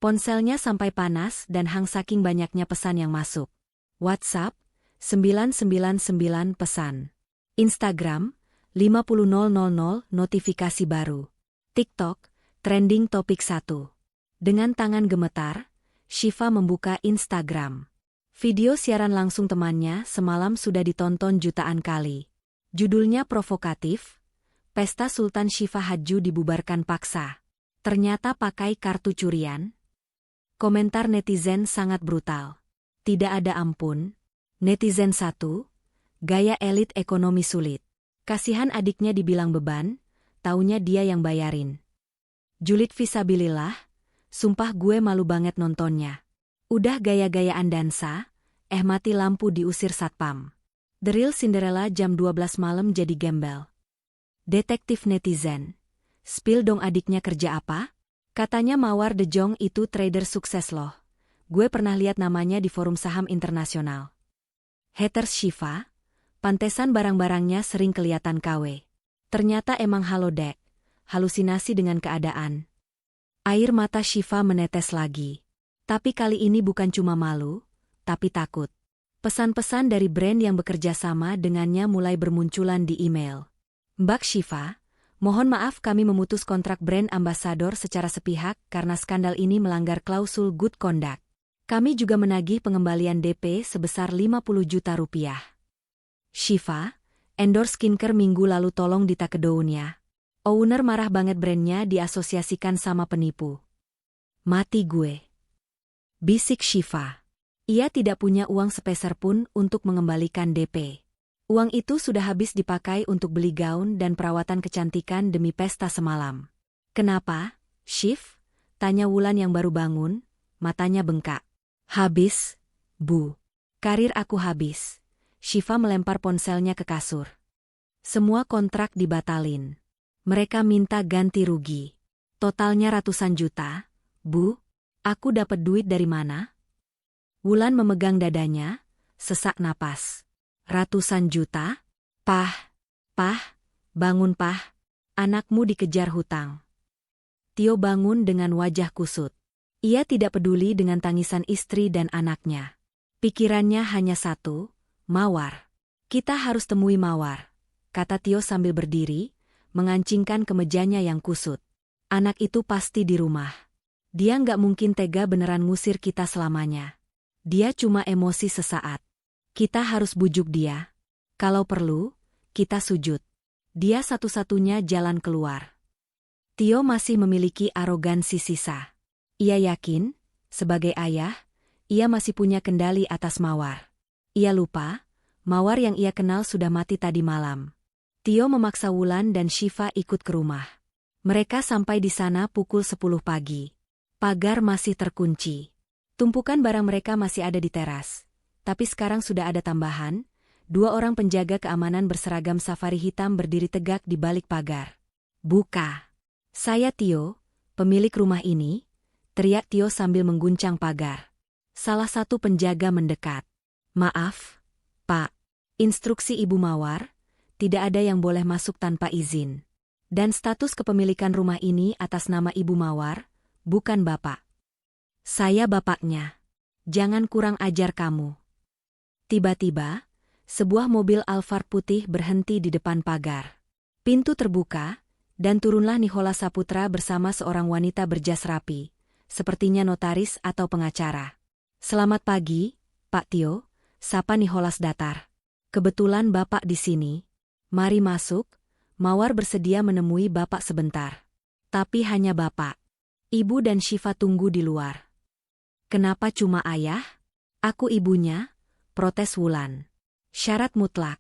Ponselnya sampai panas dan hang saking banyaknya pesan yang masuk. WhatsApp, 999 pesan. Instagram, 50.000 notifikasi baru. TikTok, trending topik 1. Dengan tangan gemetar, Syifa membuka Instagram. Video siaran langsung temannya semalam sudah ditonton jutaan kali. Judulnya provokatif, Pesta Sultan Syifa Hadju dibubarkan paksa. Ternyata pakai kartu curian. Komentar netizen sangat brutal. Tidak ada ampun. Netizen 1, gaya elit ekonomi sulit. Kasihan adiknya dibilang beban, taunya dia yang bayarin. Julid fisabilillah. Sumpah gue malu banget nontonnya. Udah gaya-gayaan dansa, mati lampu diusir satpam. The Real Cinderella jam 12 malam jadi gembel. Detektif netizen. Spill dong adiknya kerja apa? Katanya Mawar De Jong itu trader sukses loh. Gue pernah lihat namanya di forum saham internasional. Haters Syifa, pantesan barang-barangnya sering kelihatan KW. Ternyata emang halodeck, halusinasi dengan keadaan. Air mata Syifa menetes lagi. Tapi kali ini bukan cuma malu, tapi takut. Pesan-pesan dari brand yang bekerja sama dengannya mulai bermunculan di email. "Mbak Syifa, mohon maaf kami memutus kontrak brand ambasador secara sepihak karena skandal ini melanggar klausul good conduct. Kami juga menagih pengembalian DP sebesar 50 juta rupiah. Shiva, endorse skincare minggu lalu tolong ditakedownnya. Owner marah banget brandnya diasosiasikan sama penipu. Mati gue. Bisik Shiva. Ia tidak punya uang sepeser pun untuk mengembalikan DP. Uang itu sudah habis dipakai untuk beli gaun dan perawatan kecantikan demi pesta semalam. Kenapa, Shiv? Tanya Wulan yang baru bangun, matanya bengkak. Habis, Bu. Karir aku habis. Shiva melempar ponselnya ke kasur. Semua kontrak dibatalin. Mereka minta ganti rugi. Totalnya ratusan juta. Bu, aku dapat duit dari mana? Wulan memegang dadanya, sesak napas. Ratusan juta? Pah, bangun Pah. Anakmu dikejar hutang. Tio bangun dengan wajah kusut. Ia tidak peduli dengan tangisan istri dan anaknya. Pikirannya hanya satu, Mawar. Kita harus temui Mawar, kata Tio sambil berdiri, mengancingkan kemejanya yang kusut. Anak itu pasti di rumah. Dia nggak mungkin tega beneran ngusir kita selamanya. Dia cuma emosi sesaat. Kita harus bujuk dia. Kalau perlu, kita sujud. Dia satu-satunya jalan keluar. Tio masih memiliki arogansi sisa. Ia yakin, sebagai ayah, ia masih punya kendali atas Mawar. Ia lupa, Mawar yang ia kenal sudah mati tadi malam. Tio memaksa Wulan dan Shiva ikut ke rumah. Mereka sampai di sana pukul 10 pagi. Pagar masih terkunci. Tumpukan barang mereka masih ada di teras. Tapi sekarang sudah ada tambahan, 2 orang penjaga keamanan berseragam safari hitam berdiri tegak di balik pagar. Buka. Saya Tio, pemilik rumah ini, teriak Tio sambil mengguncang pagar. Salah satu penjaga mendekat. Maaf, Pak. Instruksi Ibu Mawar, tidak ada yang boleh masuk tanpa izin. Dan status kepemilikan rumah ini atas nama Ibu Mawar, bukan Bapak. Saya bapaknya. Jangan kurang ajar kamu. Tiba-tiba, sebuah mobil Alphard putih berhenti di depan pagar. Pintu terbuka, dan turunlah Nicholas Saputra bersama seorang wanita berjas rapi, sepertinya notaris atau pengacara. Selamat pagi, Pak Tio, sapa Nicholas datar. Kebetulan Bapak di sini. Mari masuk, Mawar bersedia menemui Bapak sebentar. Tapi hanya Bapak. Ibu dan Shiva tunggu di luar. Kenapa cuma ayah? Aku ibunya, protes Wulan. Syarat mutlak,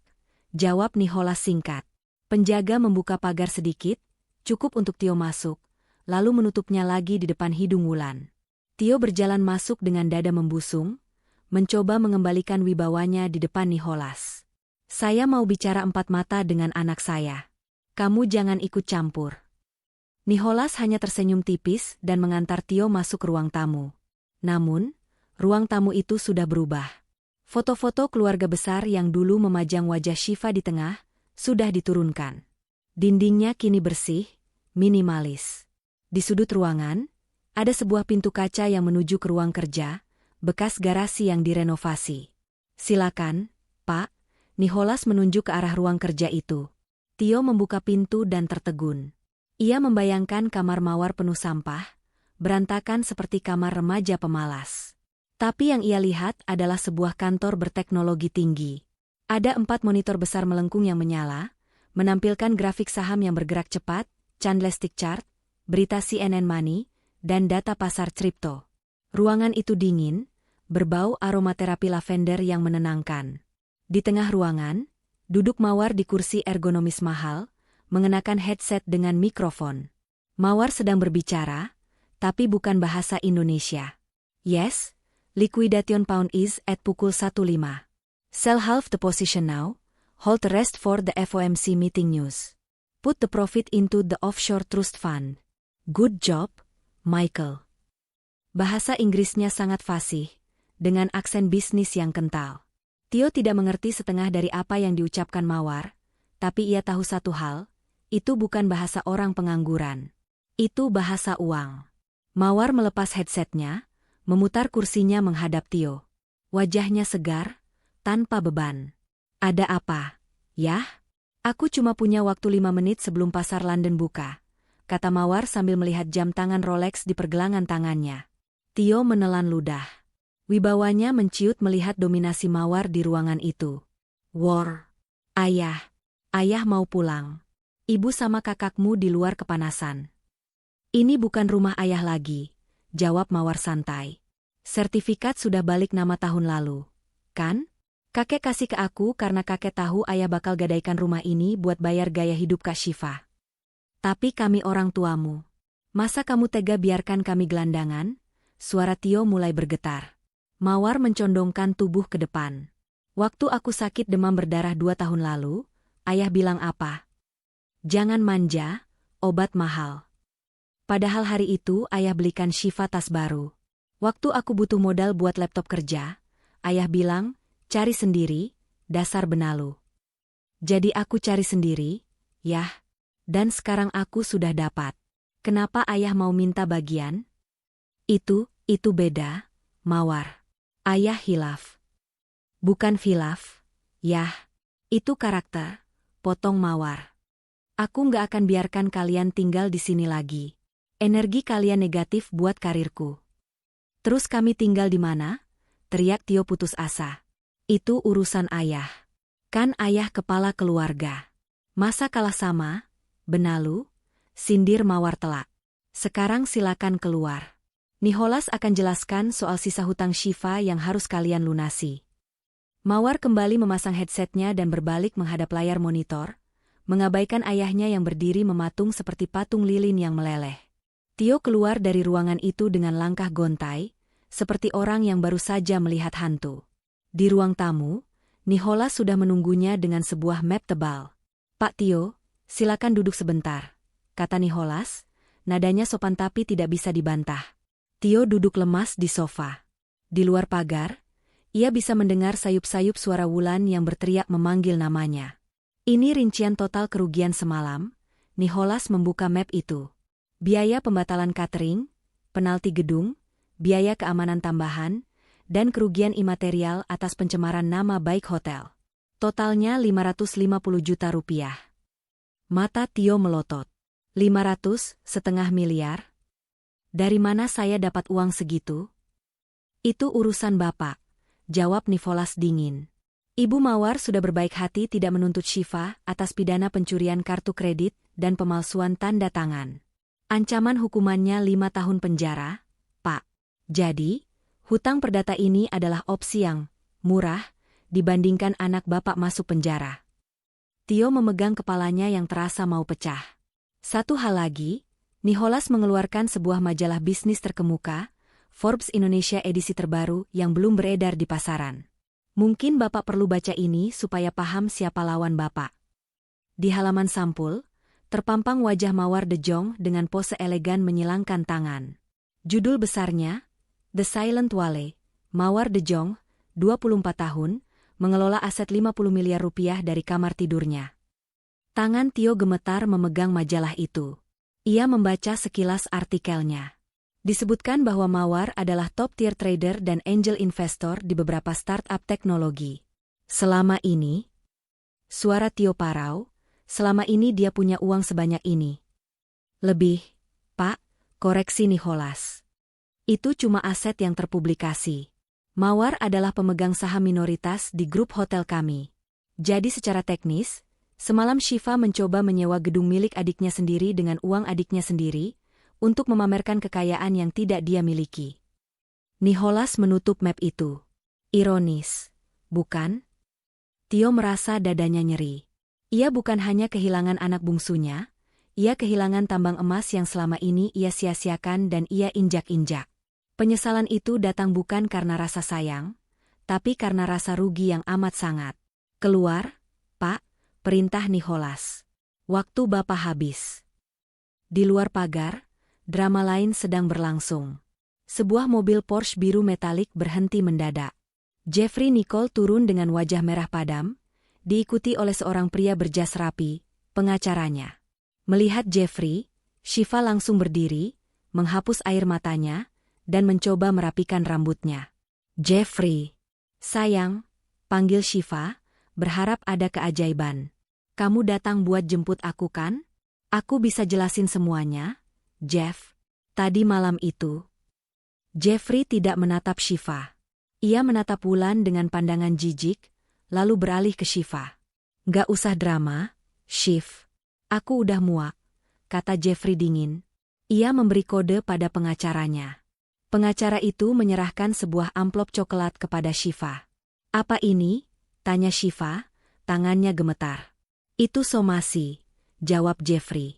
jawab Nicholas singkat. Penjaga membuka pagar sedikit, cukup untuk Tio masuk, lalu menutupnya lagi di depan hidung Wulan. Tio berjalan masuk dengan dada membusung, mencoba mengembalikan wibawanya di depan Nicholas. Saya mau bicara 4 mata dengan anak saya. Kamu jangan ikut campur. Nicholas hanya tersenyum tipis dan mengantar Tio masuk ruang tamu. Namun, ruang tamu itu sudah berubah. Foto-foto keluarga besar yang dulu memajang wajah Shiva di tengah, sudah diturunkan. Dindingnya kini bersih, minimalis. Di sudut ruangan, ada sebuah pintu kaca yang menuju ke ruang kerja, bekas garasi yang direnovasi. Silakan, Pak. Nicholas menunjuk ke arah ruang kerja itu. Tio membuka pintu dan tertegun. Ia membayangkan kamar Mawar penuh sampah, berantakan seperti kamar remaja pemalas. Tapi yang ia lihat adalah sebuah kantor berteknologi tinggi. Ada 4 monitor besar melengkung yang menyala, menampilkan grafik saham yang bergerak cepat, candlestick chart, berita CNN Money, dan data pasar kripto. Ruangan itu dingin, berbau aromaterapi lavender yang menenangkan. Di tengah ruangan, duduk Mawar di kursi ergonomis mahal, mengenakan headset dengan mikrofon. Mawar sedang berbicara, tapi bukan bahasa Indonesia. Yes, liquidation pound is at pukul 15. Sell half the position now, hold the rest for the FOMC meeting news. Put the profit into the offshore trust fund. Good job, Michael. Bahasa Inggrisnya sangat fasih, dengan aksen bisnis yang kental. Tio tidak mengerti setengah dari apa yang diucapkan Mawar, tapi ia tahu satu hal, itu bukan bahasa orang pengangguran. Itu bahasa uang. Mawar melepas headsetnya, memutar kursinya menghadap Tio. Wajahnya segar, tanpa beban. Ada apa, yah? Aku cuma punya waktu 5 menit sebelum pasar London buka, kata Mawar sambil melihat jam tangan Rolex di pergelangan tangannya. Tio menelan ludah. Wibawanya menciut melihat dominasi Mawar di ruangan itu. War. Ayah, ayah mau pulang. Ibu sama kakakmu di luar kepanasan. Ini bukan rumah ayah lagi, jawab Mawar santai. Sertifikat sudah balik nama tahun lalu, kan? Kakek kasih ke aku karena kakek tahu ayah bakal gadaikan rumah ini buat bayar gaya hidup Kak Syifa. Tapi kami orang tuamu. Masa kamu tega biarkan kami gelandangan? Suara Tio mulai bergetar. Mawar mencondongkan tubuh ke depan. Waktu aku sakit demam berdarah 2 tahun lalu, ayah bilang apa? Jangan manja, obat mahal. Padahal hari itu ayah belikan Syifa tas baru. Waktu aku butuh modal buat laptop kerja, ayah bilang, cari sendiri, dasar benalu. Jadi aku cari sendiri, yah. Dan sekarang aku sudah dapat. Kenapa ayah mau minta bagian? Itu beda, Mawar. Ayah hilaf. Bukan hilaf, yah. Itu karakter, potong Mawar. Aku nggak akan biarkan kalian tinggal di sini lagi. Energi kalian negatif buat karirku. Terus kami tinggal di mana? Teriak Tio putus asa. Itu urusan ayah. Kan ayah kepala keluarga. Masa kalah sama? Benalu? Sindir Mawar telak. Sekarang silakan keluar. Nicholas akan jelaskan soal sisa hutang Syifa yang harus kalian lunasi. Mawar kembali memasang headsetnya dan berbalik menghadap layar monitor, mengabaikan ayahnya yang berdiri mematung seperti patung lilin yang meleleh. Tio keluar dari ruangan itu dengan langkah gontai, seperti orang yang baru saja melihat hantu. Di ruang tamu, Nicholas sudah menunggunya dengan sebuah map tebal. Pak Tio, silakan duduk sebentar, kata Nicholas, nadanya sopan tapi tidak bisa dibantah. Tio duduk lemas di sofa. Di luar pagar, ia bisa mendengar sayup-sayup suara Wulan yang berteriak memanggil namanya. Ini rincian total kerugian semalam. Nicholas membuka map itu. Biaya pembatalan catering, penalti gedung, biaya keamanan tambahan, dan kerugian imaterial atas pencemaran nama baik hotel. Totalnya 550 juta rupiah. Mata Tio melotot. 500,5 miliar? Dari mana saya dapat uang segitu? Itu urusan Bapak, jawab Nicholas dingin. Ibu Mawar sudah berbaik hati tidak menuntut Syifa atas pidana pencurian kartu kredit dan pemalsuan tanda tangan. Ancaman hukumannya 5 tahun penjara, Pak. Jadi, hutang perdata ini adalah opsi yang murah dibandingkan anak Bapak masuk penjara. Tio memegang kepalanya yang terasa mau pecah. Satu hal lagi, Nicholas mengeluarkan sebuah majalah bisnis terkemuka, Forbes Indonesia edisi terbaru yang belum beredar di pasaran. Mungkin Bapak perlu baca ini supaya paham siapa lawan Bapak. Di halaman sampul, terpampang wajah Mawar De Jong dengan pose elegan menyilangkan tangan. Judul besarnya, The Silent Wale, Mawar De Jong, 24 tahun, mengelola aset 50 miliar rupiah dari kamar tidurnya. Tangan Tio gemetar memegang majalah itu. Ia membaca sekilas artikelnya. Disebutkan bahwa Mawar adalah top-tier trader dan angel investor di beberapa startup teknologi. Selama ini, suara Tio parau, selama ini dia punya uang sebanyak ini. Lebih, Pak, koreksi Nicholas. Itu cuma aset yang terpublikasi. Mawar adalah pemegang saham minoritas di grup hotel kami. Jadi secara teknis, semalam Syifa mencoba menyewa gedung milik adiknya sendiri dengan uang adiknya sendiri, untuk memamerkan kekayaan yang tidak dia miliki. Nicholas menutup map itu. Ironis, bukan? Tio merasa dadanya nyeri. Ia bukan hanya kehilangan anak bungsunya, ia kehilangan tambang emas yang selama ini ia sia-siakan dan ia injak-injak. Penyesalan itu datang bukan karena rasa sayang, tapi karena rasa rugi yang amat sangat. Keluar, Pak, perintah Nicholas. Waktu Bapak habis. Di luar pagar, drama lain sedang berlangsung. Sebuah mobil Porsche biru metalik berhenti mendadak. Jeffrey Nicole turun dengan wajah merah padam, diikuti oleh seorang pria berjas rapi, pengacaranya. Melihat Jeffrey, Syifa langsung berdiri, menghapus air matanya, dan mencoba merapikan rambutnya. Jeffrey, sayang, panggil Syifa, berharap ada keajaiban. Kamu datang buat jemput aku kan? Aku bisa jelasin semuanya, Jeff. Tadi malam itu. Jeffrey tidak menatap Syifa. Ia menatap Wulan dengan pandangan jijik, lalu beralih ke Syifa. Nggak usah drama, Shiv. Aku udah muak, kata Jeffrey dingin. Ia memberi kode pada pengacaranya. Pengacara itu menyerahkan sebuah amplop coklat kepada Shiva. Apa ini? Tanya Shiva, tangannya gemetar. Itu somasi, jawab Jeffrey.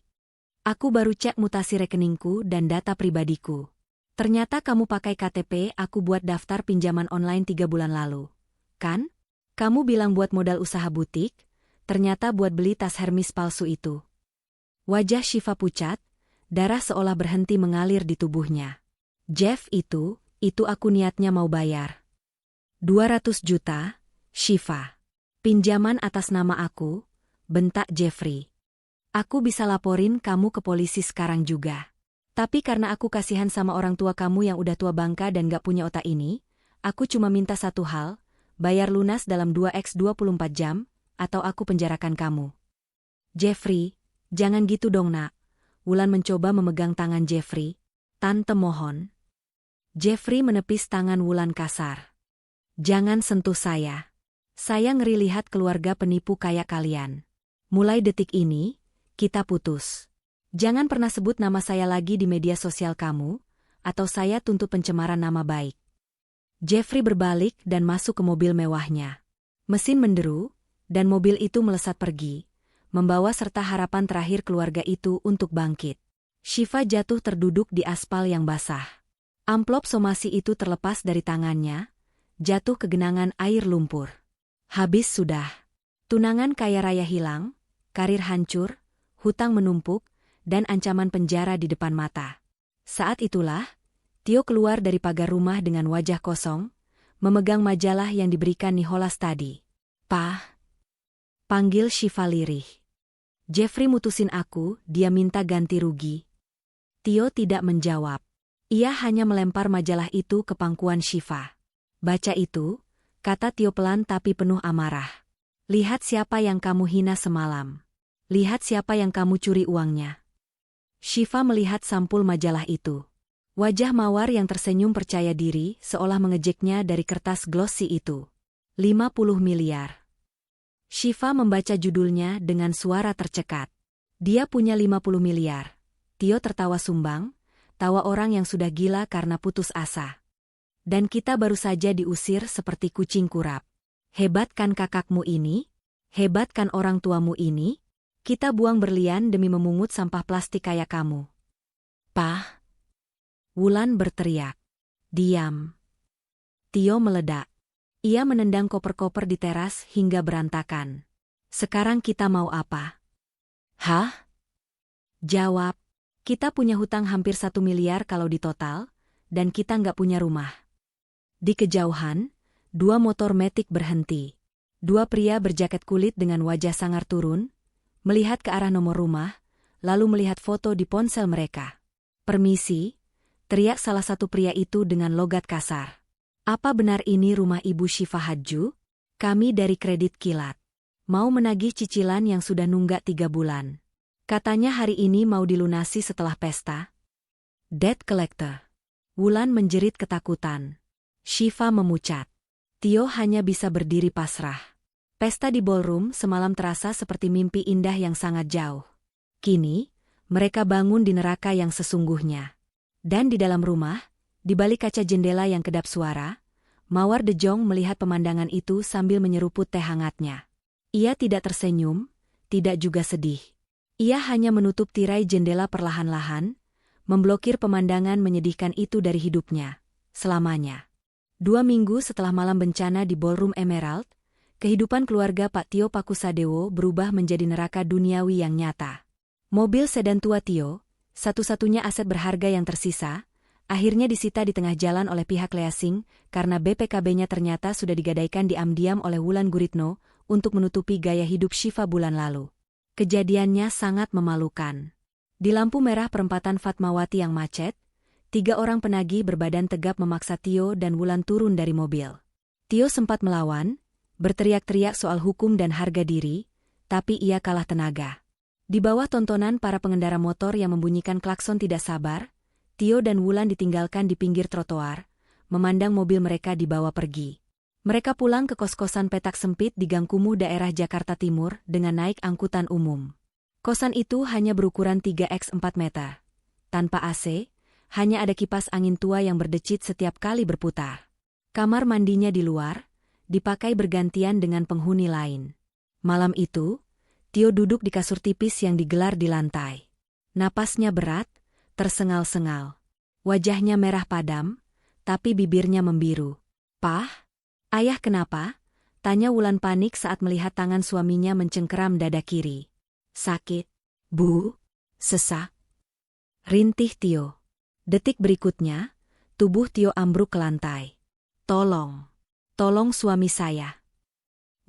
Aku baru cek mutasi rekeningku dan data pribadiku. Ternyata kamu pakai KTP aku buat daftar pinjaman online 3 bulan lalu. Kan? Kamu bilang buat modal usaha butik, ternyata buat beli tas Hermes palsu itu. Wajah Shiva pucat, darah seolah berhenti mengalir di tubuhnya. Jeff itu aku niatnya mau bayar. 200 juta, Shiva. Pinjaman atas nama aku, bentak Jeffrey. Aku bisa laporin kamu ke polisi sekarang juga. Tapi karena aku kasihan sama orang tua kamu yang udah tua bangka dan gak punya otak ini, aku cuma minta satu hal, bayar lunas dalam 2x 24 jam, atau aku penjarakan kamu. Jeffrey, jangan gitu dong nak. Wulan mencoba memegang tangan Jeffrey. Tante mohon. Jeffrey menepis tangan Wulan kasar. Jangan sentuh saya. Saya ngeri lihat keluarga penipu kayak kalian. Mulai detik ini, kita putus. Jangan pernah sebut nama saya lagi di media sosial kamu, atau saya tuntut pencemaran nama baik. Jeffrey berbalik dan masuk ke mobil mewahnya. Mesin menderu, dan mobil itu melesat pergi, membawa serta harapan terakhir keluarga itu untuk bangkit. Shiva jatuh terduduk di aspal yang basah. Amplop somasi itu terlepas dari tangannya, jatuh ke genangan air lumpur. Habis sudah. Tunangan kaya raya hilang, karir hancur, hutang menumpuk, dan ancaman penjara di depan mata. Saat itulah, Tio keluar dari pagar rumah dengan wajah kosong, memegang majalah yang diberikan Nicholas tadi. "Pa," panggil Shiva lirih. "Jeffrey mutusin aku, dia minta ganti rugi." Tio tidak menjawab. Ia hanya melempar majalah itu ke pangkuan Shiva. "Baca itu," kata Tio pelan tapi penuh amarah. "Lihat siapa yang kamu hina semalam. Lihat siapa yang kamu curi uangnya." Shiva melihat sampul majalah itu. Wajah mawar yang tersenyum percaya diri seolah mengejeknya dari kertas glossy itu. 50 miliar. Shiva membaca judulnya dengan suara tercekat. Dia punya 50 miliar. Tio tertawa sumbang, tawa orang yang sudah gila karena putus asa. Dan kita baru saja diusir seperti kucing kurap. Hebat kan kakakmu ini? Hebat kan orang tuamu ini? Kita buang berlian demi memungut sampah plastik kayak kamu. "Pah!" Wulan berteriak. "Diam." Tio meledak. Ia menendang koper-koper di teras hingga berantakan. "Sekarang kita mau apa?" "Hah?" "Jawab. Kita punya hutang hampir 1 miliar kalau ditotal, dan kita nggak punya rumah." Di kejauhan, 2 motor metik berhenti. 2 pria berjaket kulit dengan wajah sangar turun, melihat ke arah nomor rumah, lalu melihat foto di ponsel mereka. "Permisi," teriak salah satu pria itu dengan logat kasar. "Apa benar ini rumah Ibu Shiva Hadju? Kami dari Kredit Kilat. Mau menagih cicilan yang sudah nunggak 3 bulan. Katanya hari ini mau dilunasi setelah pesta." "Debt collector." Wulan menjerit ketakutan. Shiva memucat. Tio hanya bisa berdiri pasrah. Pesta di ballroom semalam terasa seperti mimpi indah yang sangat jauh. Kini, mereka bangun di neraka yang sesungguhnya. Dan di dalam rumah, di balik kaca jendela yang kedap suara, Mawar De Jong melihat pemandangan itu sambil menyeruput teh hangatnya. Ia tidak tersenyum, tidak juga sedih. Ia hanya menutup tirai jendela perlahan-lahan, memblokir pemandangan menyedihkan itu dari hidupnya, selamanya. 2 minggu setelah malam bencana di Ballroom Emerald, kehidupan keluarga Pak Tio Pakusadewo berubah menjadi neraka duniawi yang nyata. Mobil sedan tua Tio, satu-satunya aset berharga yang tersisa, akhirnya disita di tengah jalan oleh pihak leasing karena BPKB-nya ternyata sudah digadaikan diam-diam oleh Wulan Guritno untuk menutupi gaya hidup Shiva bulan lalu. Kejadiannya sangat memalukan. Di lampu merah perempatan Fatmawati yang macet, 3 orang penagih berbadan tegap memaksa Tio dan Wulan turun dari mobil. Tio sempat melawan, berteriak-teriak soal hukum dan harga diri, tapi ia kalah tenaga. Di bawah tontonan para pengendara motor yang membunyikan klakson tidak sabar, Tio dan Wulan ditinggalkan di pinggir trotoar, memandang mobil mereka dibawa pergi. Mereka pulang ke kos-kosan petak sempit di gang kumuh daerah Jakarta Timur dengan naik angkutan umum. Kosan itu hanya berukuran 3x4 meter. Tanpa AC, hanya ada kipas angin tua yang berdecit setiap kali berputar. Kamar mandinya di luar, dipakai bergantian dengan penghuni lain. Malam itu, Tio duduk di kasur tipis yang digelar di lantai. Napasnya berat, tersengal-sengal. Wajahnya merah padam, tapi bibirnya membiru. "Pah? Ayah kenapa?" tanya Wulan panik saat melihat tangan suaminya mencengkeram dada kiri. "Sakit, Bu." "Sesak?" rintih Tio. Detik berikutnya, tubuh Tio ambruk ke lantai. "Tolong, tolong suami saya."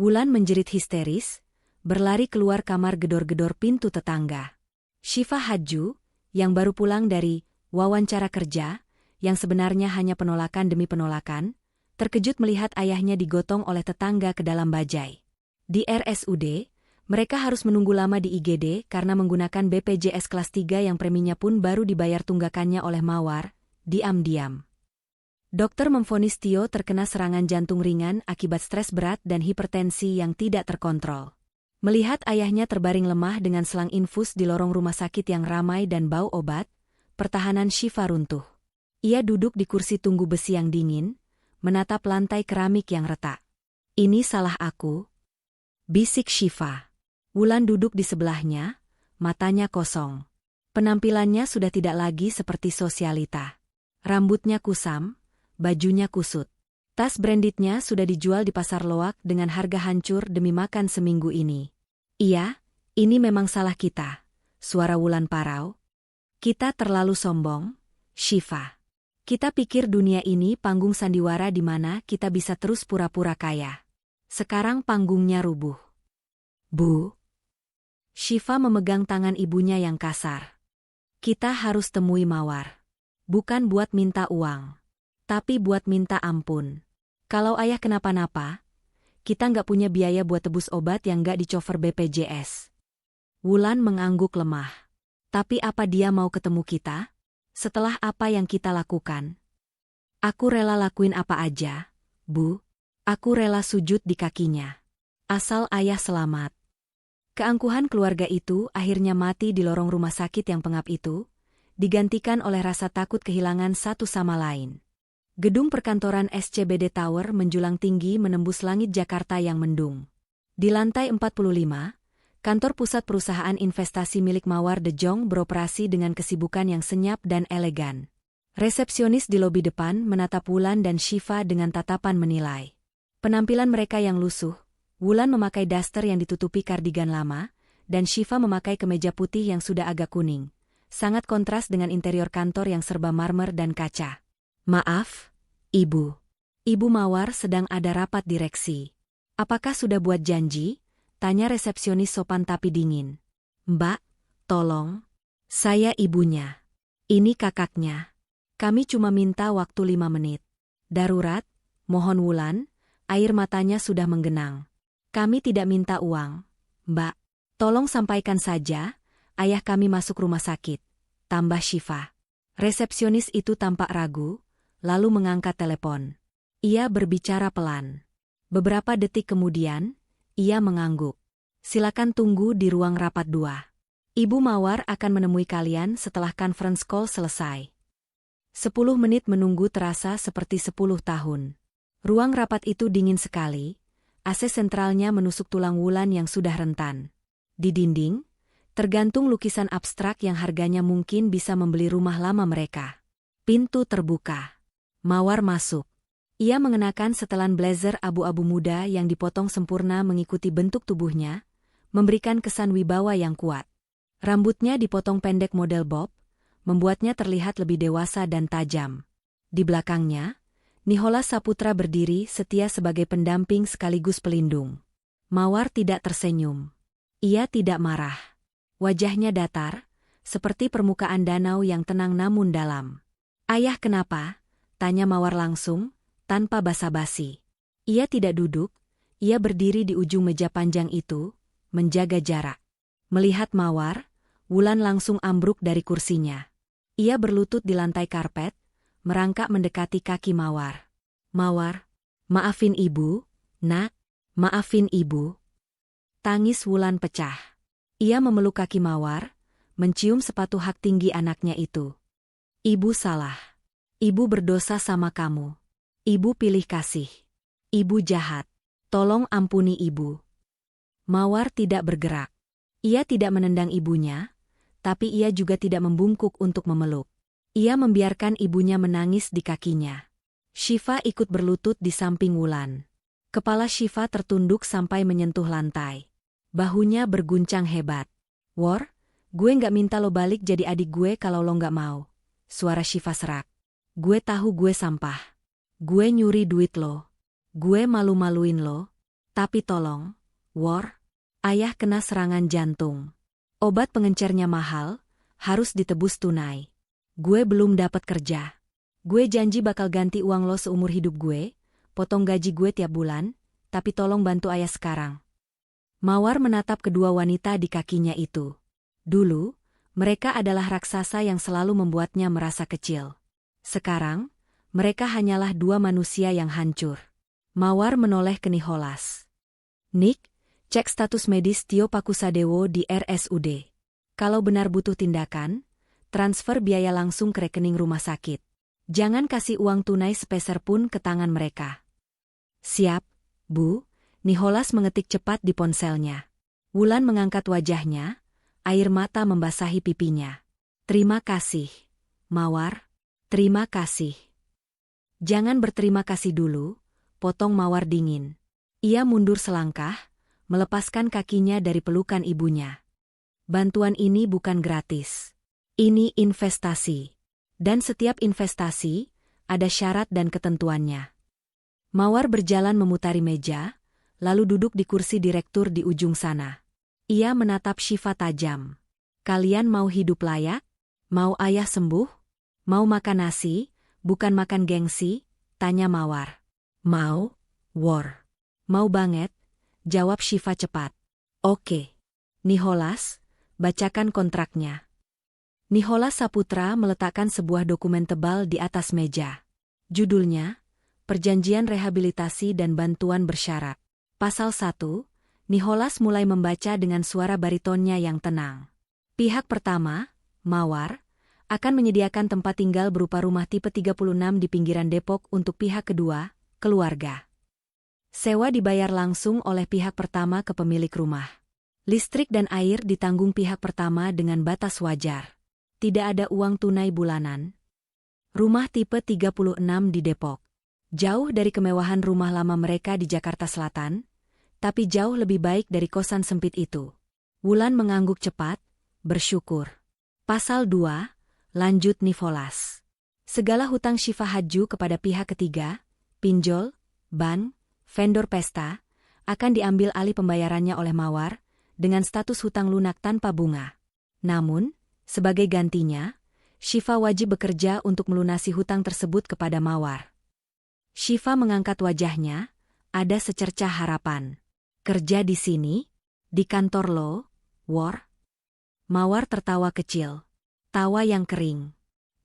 Wulan menjerit histeris, berlari keluar kamar gedor-gedor pintu tetangga. Syifa Hadju, yang baru pulang dari wawancara kerja, yang sebenarnya hanya penolakan demi penolakan, terkejut melihat ayahnya digotong oleh tetangga ke dalam bajai. Di RSUD, mereka harus menunggu lama di IGD karena menggunakan BPJS kelas 3 yang preminya pun baru dibayar tunggakannya oleh Mawar, diam-diam. Dokter memvonis Tio terkena serangan jantung ringan akibat stres berat dan hipertensi yang tidak terkontrol. Melihat ayahnya terbaring lemah dengan selang infus di lorong rumah sakit yang ramai dan bau obat, pertahanan Syifa runtuh. Ia duduk di kursi tunggu besi yang dingin, menatap lantai keramik yang retak. "Ini salah aku," bisik Syifa. Wulan duduk di sebelahnya, matanya kosong. Penampilannya sudah tidak lagi seperti sosialita. Rambutnya kusam, bajunya kusut. Tas brandednya sudah dijual di pasar loak dengan harga hancur demi makan seminggu ini. "Iya, ini memang salah kita," suara Wulan parau. "Kita terlalu sombong, Syifa. Kita pikir dunia ini panggung sandiwara di mana kita bisa terus pura-pura kaya. Sekarang panggungnya rubuh." "Bu." Syifa memegang tangan ibunya yang kasar. "Kita harus temui Mawar. Bukan buat minta uang, tapi buat minta ampun. Kalau ayah kenapa-napa, kita nggak punya biaya buat tebus obat yang nggak dicover BPJS." Wulan mengangguk lemah. "Tapi apa dia mau ketemu kita? Setelah apa yang kita lakukan?" "Aku rela lakuin apa aja, Bu. Aku rela sujud di kakinya. Asal ayah selamat." Keangkuhan keluarga itu akhirnya mati di lorong rumah sakit yang pengap itu, digantikan oleh rasa takut kehilangan satu sama lain. Gedung perkantoran SCBD Tower menjulang tinggi menembus langit Jakarta yang mendung. Di lantai 45, kantor pusat perusahaan investasi milik Mawar De Jong beroperasi dengan kesibukan yang senyap dan elegan. Resepsionis di lobi depan menatap Wulan dan Syifa dengan tatapan menilai. Penampilan mereka yang lusuh, Wulan memakai daster yang ditutupi kardigan lama, dan Syifa memakai kemeja putih yang sudah agak kuning. Sangat kontras dengan interior kantor yang serba marmer dan kaca. "Maaf, Ibu. Ibu Mawar sedang ada rapat direksi." "Apakah sudah buat janji?" tanya resepsionis sopan tapi dingin. "Mbak, tolong. Saya ibunya. Ini kakaknya. Kami cuma minta waktu 5 menit. Darurat, mohon." Wulan, air matanya sudah menggenang. "Kami tidak minta uang, Mbak. Tolong sampaikan saja, ayah kami masuk rumah sakit," tambah Syifa. Resepsionis itu tampak ragu, lalu mengangkat telepon. Ia berbicara pelan. Beberapa detik kemudian, ia mengangguk. "Silakan tunggu di ruang rapat 2. Ibu Mawar akan menemui kalian setelah conference call selesai." 10 menit menunggu terasa seperti 10 tahun. Ruang rapat itu dingin sekali, AC sentralnya menusuk tulang Wulan yang sudah rentan. Di dinding, tergantung lukisan abstrak yang harganya mungkin bisa membeli rumah lama mereka. Pintu terbuka. Mawar masuk. Ia mengenakan setelan blazer abu-abu muda yang dipotong sempurna mengikuti bentuk tubuhnya, memberikan kesan wibawa yang kuat. Rambutnya dipotong pendek model bob, membuatnya terlihat lebih dewasa dan tajam. Di belakangnya, Nicholas Saputra berdiri setia sebagai pendamping sekaligus pelindung. Mawar tidak tersenyum. Ia tidak marah. Wajahnya datar, seperti permukaan danau yang tenang namun dalam. "Ayah kenapa?" tanya Mawar langsung, tanpa basa-basi. Ia tidak duduk, ia berdiri di ujung meja panjang itu, menjaga jarak. Melihat Mawar, Wulan langsung ambruk dari kursinya. Ia berlutut di lantai karpet, merangkak mendekati kaki Mawar. "Mawar, Maafin ibu, nak. Maafin ibu. Tangis Wulan pecah. Ia memeluk kaki Mawar, mencium sepatu hak tinggi anaknya itu. Ibu salah. Ibu berdosa sama kamu. Ibu pilih kasih. Ibu jahat. Tolong ampuni ibu. Mawar tidak bergerak. Ia tidak menendang ibunya, tapi ia juga tidak membungkuk untuk memeluk. Ia membiarkan ibunya menangis di kakinya. Syifa ikut berlutut di samping Wulan. Kepala Syifa tertunduk sampai menyentuh lantai. Bahunya berguncang hebat. War, gue nggak minta lo balik jadi adik gue kalau lo nggak mau. Suara Syifa serak. Gue tahu gue sampah. Gue nyuri duit lo. Gue malu-maluin lo. Tapi tolong, War, ayah kena serangan jantung. Obat pengencernya mahal, harus ditebus tunai. Gue belum dapat kerja. Gue janji bakal ganti uang lo seumur hidup gue, potong gaji gue tiap bulan, tapi tolong bantu ayah sekarang. Mawar menatap kedua wanita di kakinya itu. Dulu, mereka adalah raksasa yang selalu membuatnya merasa kecil. Sekarang, mereka hanyalah dua manusia yang hancur. Mawar menoleh ke Nicholas. Nick, cek status medis Tio Pakusadewo di RSUD. Kalau benar butuh tindakan, transfer biaya langsung ke rekening rumah sakit. Jangan kasih uang tunai sepeser pun ke tangan mereka. Siap, Bu. Nicholas mengetik cepat di ponselnya. Wulan mengangkat wajahnya, air mata membasahi pipinya. Terima kasih, Mawar. Terima kasih. Jangan berterima kasih dulu, potong Mawar dingin. Ia mundur selangkah, melepaskan kakinya dari pelukan ibunya. Bantuan ini bukan gratis. Ini investasi. Dan setiap investasi, ada syarat dan ketentuannya. Mawar berjalan memutari meja, lalu duduk di kursi direktur di ujung sana. Ia menatap Syifa tajam. Kalian mau hidup layak? Mau ayah sembuh? Mau makan nasi, bukan makan gengsi? Tanya Mawar. Mau, War. Mau banget, jawab Syifa cepat. Oke. Nicholas, bacakan kontraknya. Nicholas Saputra meletakkan sebuah dokumen tebal di atas meja. Judulnya, Perjanjian Rehabilitasi dan Bantuan Bersyarat. Pasal 1, Nicholas mulai membaca dengan suara baritonnya yang tenang. Pihak pertama, Mawar, akan menyediakan tempat tinggal berupa rumah tipe 36 di pinggiran Depok untuk pihak kedua, keluarga. Sewa dibayar langsung oleh pihak pertama ke pemilik rumah. Listrik dan air ditanggung pihak pertama dengan batas wajar. Tidak ada uang tunai bulanan. Rumah tipe 36 di Depok. Jauh dari kemewahan rumah lama mereka di Jakarta Selatan, tapi jauh lebih baik dari kosan sempit itu. Wulan mengangguk cepat, bersyukur. Pasal 2, lanjut Nicholas. Segala hutang Syifa Hadju kepada pihak ketiga, pinjol, bank, vendor pesta, akan diambil alih pembayarannya oleh Mawar, dengan status hutang lunak tanpa bunga. Namun, sebagai gantinya, Syifa wajib bekerja untuk melunasi hutang tersebut kepada Mawar. Syifa mengangkat wajahnya, ada secercah harapan. Kerja di sini? Di kantor lo, War? Mawar tertawa kecil. Tawa yang kering.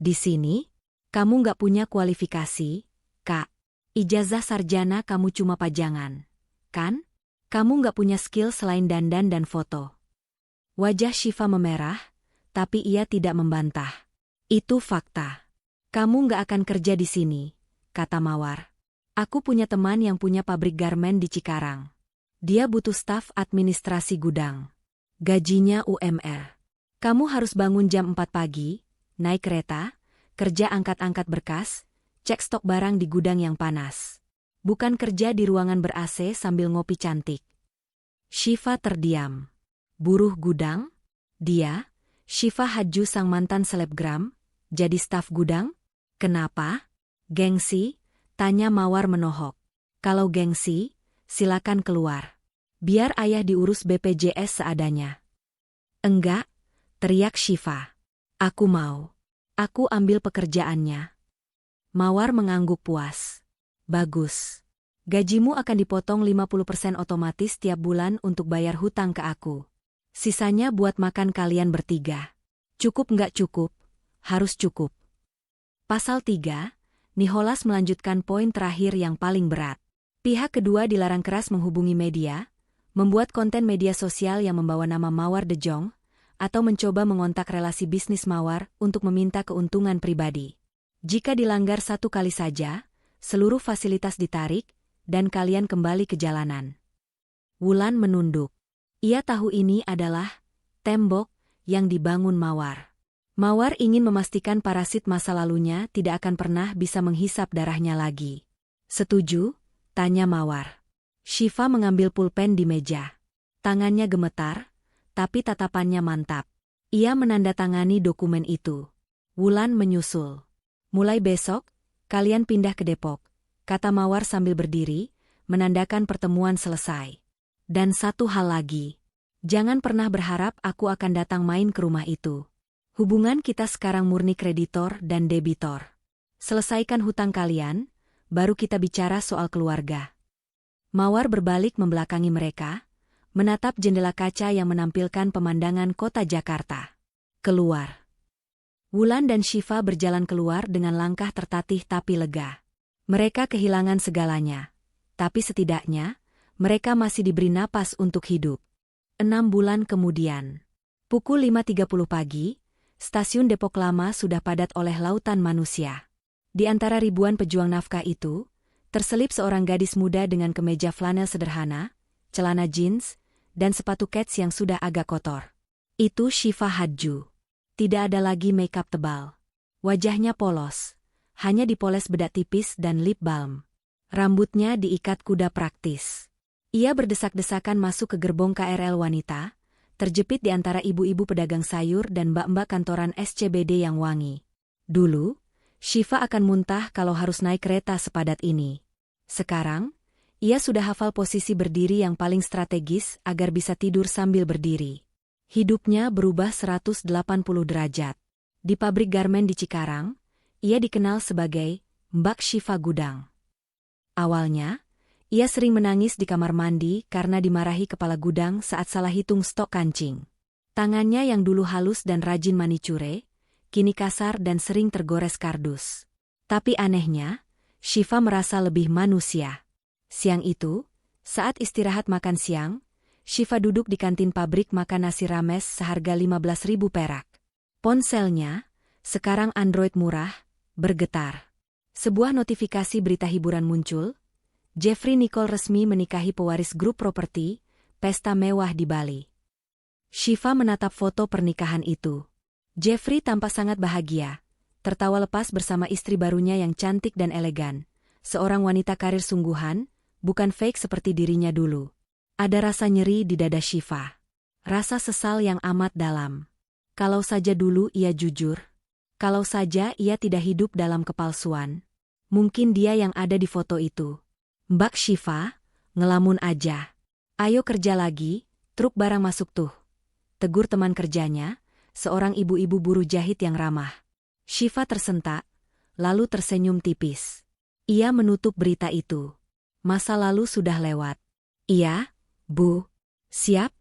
Di sini? Kamu nggak punya kualifikasi, Kak. Ijazah sarjana kamu cuma pajangan. Kan? Kamu nggak punya skill selain dandan dan foto. Wajah Syifa memerah, tapi ia tidak membantah. Itu fakta. Kamu nggak akan kerja di sini, kata Mawar. Aku punya teman yang punya pabrik garmen di Cikarang. Dia butuh staf administrasi gudang. Gajinya UMR. Kamu harus bangun jam 4 pagi, naik kereta, kerja angkat-angkat berkas, cek stok barang di gudang yang panas. Bukan kerja di ruangan ber-AC sambil ngopi cantik. Syifa terdiam. Buruh gudang? Dia, Syifa Hadju sang mantan selebgram, jadi staf gudang? Kenapa? Gengsi? Tanya Mawar menohok. Kalau gengsi, silakan keluar. Biar ayah diurus BPJS seadanya. Enggak, teriak Syifa. Aku mau. Aku ambil pekerjaannya. Mawar mengangguk puas. Bagus. Gajimu akan dipotong 50% otomatis tiap bulan untuk bayar hutang ke aku. Sisanya buat makan kalian bertiga. Cukup nggak cukup? Harus cukup. Pasal 3, Nicholas melanjutkan poin terakhir yang paling berat. Pihak kedua dilarang keras menghubungi media, membuat konten media sosial yang membawa nama Mawar De Jong, atau mencoba mengontak relasi bisnis Mawar untuk meminta keuntungan pribadi. Jika dilanggar satu kali saja, seluruh fasilitas ditarik, dan kalian kembali ke jalanan. Wulan menunduk. Ia tahu ini adalah tembok yang dibangun Mawar. Mawar ingin memastikan parasit masa lalunya tidak akan pernah bisa menghisap darahnya lagi. Setuju? Tanya Mawar. Shiva mengambil pulpen di meja. Tangannya gemetar, tapi tatapannya mantap. Ia menandatangani dokumen itu. Wulan menyusul. Mulai besok, kalian pindah ke Depok, kata Mawar sambil berdiri, menandakan pertemuan selesai. Dan satu hal lagi. Jangan pernah berharap aku akan datang main ke rumah itu. Hubungan kita sekarang murni kreditor dan debitor. Selesaikan hutang kalian, baru kita bicara soal keluarga. Mawar berbalik membelakangi mereka, menatap jendela kaca yang menampilkan pemandangan kota Jakarta. Keluar. Wulan dan Shiva berjalan keluar dengan langkah tertatih tapi lega. Mereka kehilangan segalanya, tapi setidaknya, mereka masih diberi napas untuk hidup. 6 bulan kemudian. Pukul 5.30 pagi, stasiun Depok Lama sudah padat oleh lautan manusia. Di antara ribuan pejuang nafkah itu, terselip seorang gadis muda dengan kemeja flanel sederhana, celana jeans, dan sepatu kets yang sudah agak kotor. Itu Shiva Hadju. Tidak ada lagi makeup tebal. Wajahnya polos, hanya dipoles bedak tipis dan lip balm. Rambutnya diikat kuda praktis. Ia berdesak-desakan masuk ke gerbong KRL wanita, terjepit di antara ibu-ibu pedagang sayur dan mbak-mbak kantoran SCBD yang wangi. Dulu, Shiva akan muntah kalau harus naik kereta sepadat ini. Sekarang, ia sudah hafal posisi berdiri yang paling strategis agar bisa tidur sambil berdiri. Hidupnya berubah 180 derajat. Di pabrik garmen di Cikarang, ia dikenal sebagai Mbak Shiva Gudang. Awalnya, ia sering menangis di kamar mandi karena dimarahi kepala gudang saat salah hitung stok kancing. Tangannya yang dulu halus dan rajin manicure, kini kasar dan sering tergores kardus. Tapi anehnya, Shiva merasa lebih manusia. Siang itu, saat istirahat makan siang, Shiva duduk di kantin pabrik makan nasi rames seharga 15.000 perak. Ponselnya, sekarang Android murah, bergetar. Sebuah notifikasi berita hiburan muncul. Jeffrey Nicole resmi menikahi pewaris grup properti, pesta mewah di Bali. Shiva menatap foto pernikahan itu. Jeffrey tampak sangat bahagia, tertawa lepas bersama istri barunya yang cantik dan elegan. Seorang wanita karir sungguhan, bukan fake seperti dirinya dulu. Ada rasa nyeri di dada Shiva. Rasa sesal yang amat dalam. Kalau saja dulu ia jujur. Kalau saja ia tidak hidup dalam kepalsuan. Mungkin dia yang ada di foto itu. Mbak Shiva, ngelamun aja. Ayo kerja lagi, truk barang masuk tuh. Tegur teman kerjanya, seorang ibu-ibu buruh jahit yang ramah. Shiva tersentak, lalu tersenyum tipis. Ia menutup berita itu. Masa lalu sudah lewat. Iya, Bu. Siap?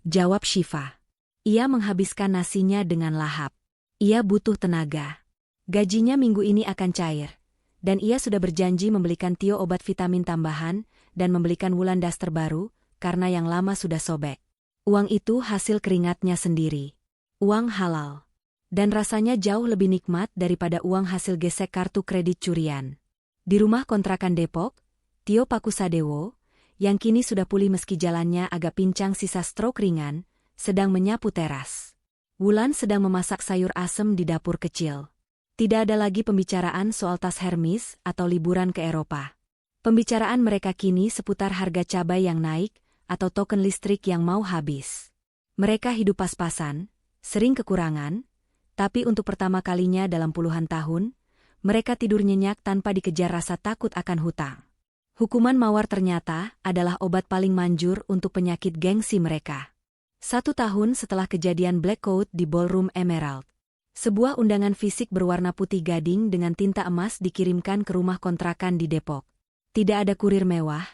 Jawab Shiva. Ia menghabiskan nasinya dengan lahap. Ia butuh tenaga. Gajinya minggu ini akan cair. Dan ia sudah berjanji membelikan Tio obat vitamin tambahan dan membelikan Wulan daster baru, karena yang lama sudah sobek. Uang itu hasil keringatnya sendiri. Uang halal. Dan rasanya jauh lebih nikmat daripada uang hasil gesek kartu kredit curian. Di rumah kontrakan Depok, Tio Pakusadewo, yang kini sudah pulih meski jalannya agak pincang sisa stroke ringan, sedang menyapu teras. Wulan sedang memasak sayur asem di dapur kecil. Tidak ada lagi pembicaraan soal tas Hermes atau liburan ke Eropa. Pembicaraan mereka kini seputar harga cabai yang naik atau token listrik yang mau habis. Mereka hidup pas-pasan, sering kekurangan, tapi untuk pertama kalinya dalam puluhan tahun, mereka tidur nyenyak tanpa dikejar rasa takut akan hutang. Hukuman Mawar ternyata adalah obat paling manjur untuk penyakit gengsi mereka. 1 tahun setelah kejadian Blackout di Ballroom Emerald, sebuah undangan fisik berwarna putih gading dengan tinta emas dikirimkan ke rumah kontrakan di Depok. Tidak ada kurir mewah,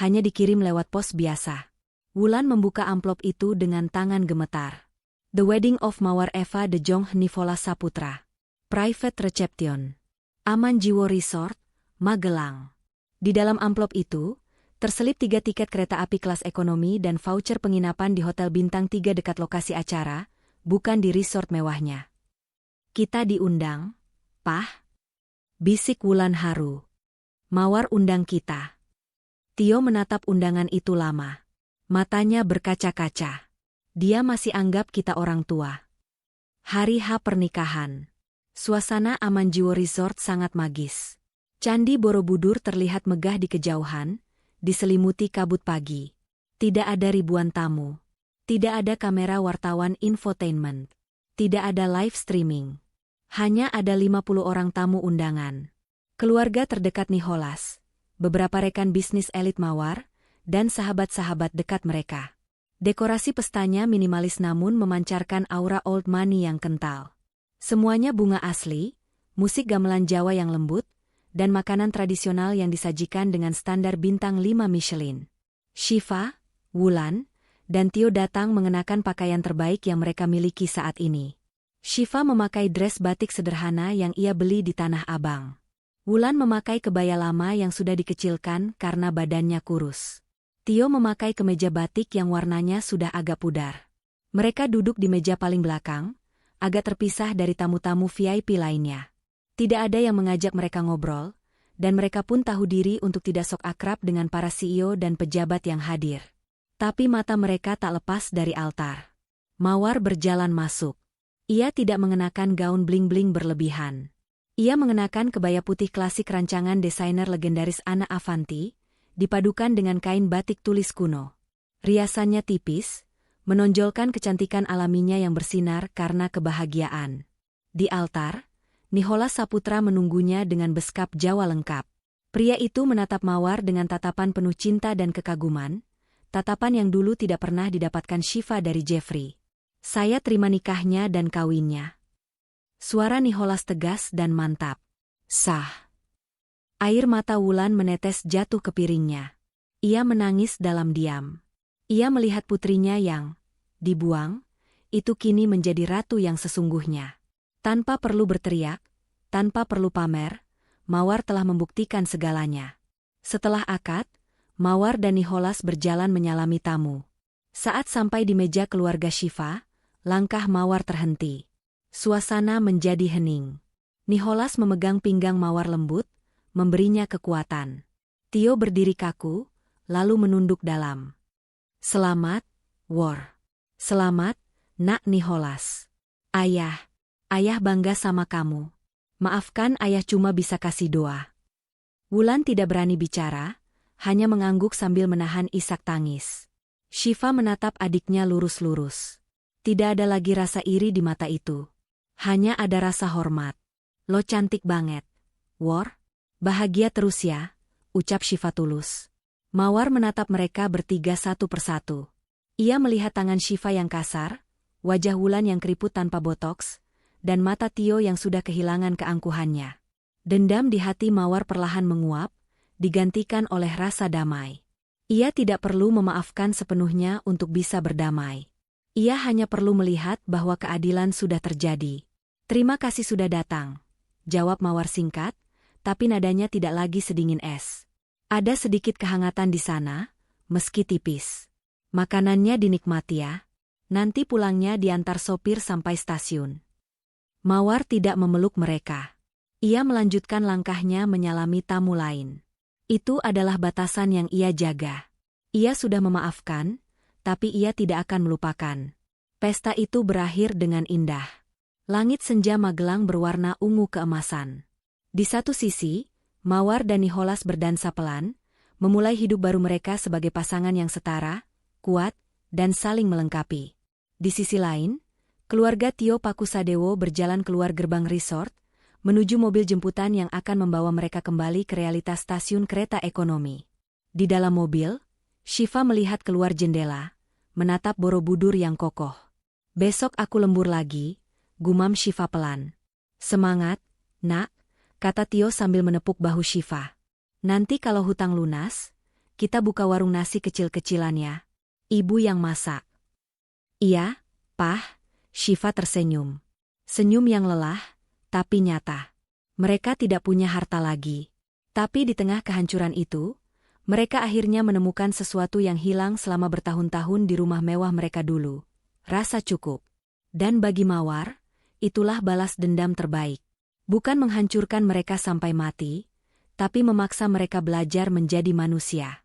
hanya dikirim lewat pos biasa. Wulan membuka amplop itu dengan tangan gemetar. The Wedding of Mawar Eva De Jong Nivola Saputra. Private Reception. Aman Jiwo Resort, Magelang. Di dalam amplop itu, Terselip 3 tiket kereta api kelas ekonomi dan voucher penginapan di Hotel Bintang 3 dekat lokasi acara, bukan di resort mewahnya. Kita diundang, Pah? Bisik Wulan haru. Mawar undang kita. Tio menatap undangan itu lama. Matanya berkaca-kaca. Dia masih anggap kita orang tua. Hari H pernikahan. Suasana Amanjiwo Resort sangat magis. Candi Borobudur terlihat megah di kejauhan, diselimuti kabut pagi. Tidak ada ribuan tamu. Tidak ada kamera wartawan infotainment. Tidak ada live streaming. Hanya ada 50 orang tamu undangan. Keluarga terdekat Nicholas, beberapa rekan bisnis elit Mawar, dan sahabat-sahabat dekat mereka. Dekorasi pestanya minimalis namun memancarkan aura old money yang kental. Semuanya bunga asli, musik gamelan Jawa yang lembut, dan makanan tradisional yang disajikan dengan standar bintang 5 Michelin. Shiva, Wulan, dan Tio datang mengenakan pakaian terbaik yang mereka miliki saat ini. Shiva memakai dress batik sederhana yang ia beli di Tanah Abang. Wulan memakai kebaya lama yang sudah dikecilkan karena badannya kurus. Tio memakai kemeja batik yang warnanya sudah agak pudar. Mereka duduk di meja paling belakang, agak terpisah dari tamu-tamu VIP lainnya. Tidak ada yang mengajak mereka ngobrol, dan mereka pun tahu diri untuk tidak sok akrab dengan para CEO dan pejabat yang hadir. Tapi mata mereka tak lepas dari altar. Mawar berjalan masuk. Ia tidak mengenakan gaun bling-bling berlebihan. Ia mengenakan kebaya putih klasik rancangan desainer legendaris Anna Avanti, dipadukan dengan kain batik tulis kuno. Riasannya tipis, menonjolkan kecantikan alaminya yang bersinar karena kebahagiaan. Di altar, Nicholas Saputra menunggunya dengan beskap Jawa lengkap. Pria itu menatap Mawar dengan tatapan penuh cinta dan kekaguman, tatapan yang dulu tidak pernah didapatkan Shiva dari Jeffrey. Saya terima nikahnya dan kawinnya. Suara Nicholas tegas dan mantap. Sah. Air mata Wulan menetes jatuh ke piringnya. Ia menangis dalam diam. Ia melihat putrinya yang dibuang, itu kini menjadi ratu yang sesungguhnya. Tanpa perlu berteriak, tanpa perlu pamer, Mawar telah membuktikan segalanya. Setelah akad, Mawar dan Nicholas berjalan menyalami tamu. Saat sampai di meja keluarga Shiva, langkah Mawar terhenti. Suasana menjadi hening. Nicholas memegang pinggang Mawar lembut, memberinya kekuatan. Tio berdiri kaku, lalu menunduk dalam. Selamat, War. Selamat, Nak Nicholas. Ayah bangga sama kamu. Maafkan ayah cuma bisa kasih doa. Wulan tidak berani bicara, hanya mengangguk sambil menahan isak tangis. Shiva menatap adiknya lurus-lurus. Tidak ada lagi rasa iri di mata itu. Hanya ada rasa hormat. Lo cantik banget, War. Bahagia terus ya, ucap Shiva tulus. Mawar menatap mereka bertiga satu persatu. Ia melihat tangan Shiva yang kasar, wajah Wulan yang keriput tanpa botoks, dan mata Tio yang sudah kehilangan keangkuhannya. Dendam di hati Mawar perlahan menguap, digantikan oleh rasa damai. Ia tidak perlu memaafkan sepenuhnya untuk bisa berdamai. Ia hanya perlu melihat bahwa keadilan sudah terjadi. Terima kasih sudah datang, jawab Mawar singkat, tapi nadanya tidak lagi sedingin es. Ada sedikit kehangatan di sana, meski tipis. Makanannya dinikmati ya. Nanti pulangnya diantar sopir sampai stasiun. Mawar tidak memeluk mereka. Ia melanjutkan langkahnya menyalami tamu lain. Itu adalah batasan yang ia jaga. Ia sudah memaafkan, tapi ia tidak akan melupakan. Pesta itu berakhir dengan indah. Langit senja Magelang berwarna ungu keemasan. Di satu sisi, Mawar dan Nicholas berdansa pelan, memulai hidup baru mereka sebagai pasangan yang setara, kuat, dan saling melengkapi. Di sisi lain, keluarga Tio Pakusadewo berjalan keluar gerbang resort, menuju mobil jemputan yang akan membawa mereka kembali ke realitas stasiun kereta ekonomi. Di dalam mobil, Shiva melihat keluar jendela, menatap Borobudur yang kokoh. Besok aku lembur lagi, gumam Shiva pelan. Semangat, Nak, kata Tio sambil menepuk bahu Shiva. Nanti kalau hutang lunas, kita buka warung nasi kecil-kecilan ya. Ibu yang masak. Iya, Pah, Shiva tersenyum. Senyum yang lelah, tapi nyata. Mereka tidak punya harta lagi. Tapi di tengah kehancuran itu, Mereka akhirnya menemukan sesuatu yang hilang selama bertahun-tahun di rumah mewah mereka dulu. Rasa cukup. Dan bagi Mawar, itulah balas dendam terbaik. Bukan menghancurkan mereka sampai mati, tapi memaksa mereka belajar menjadi manusia.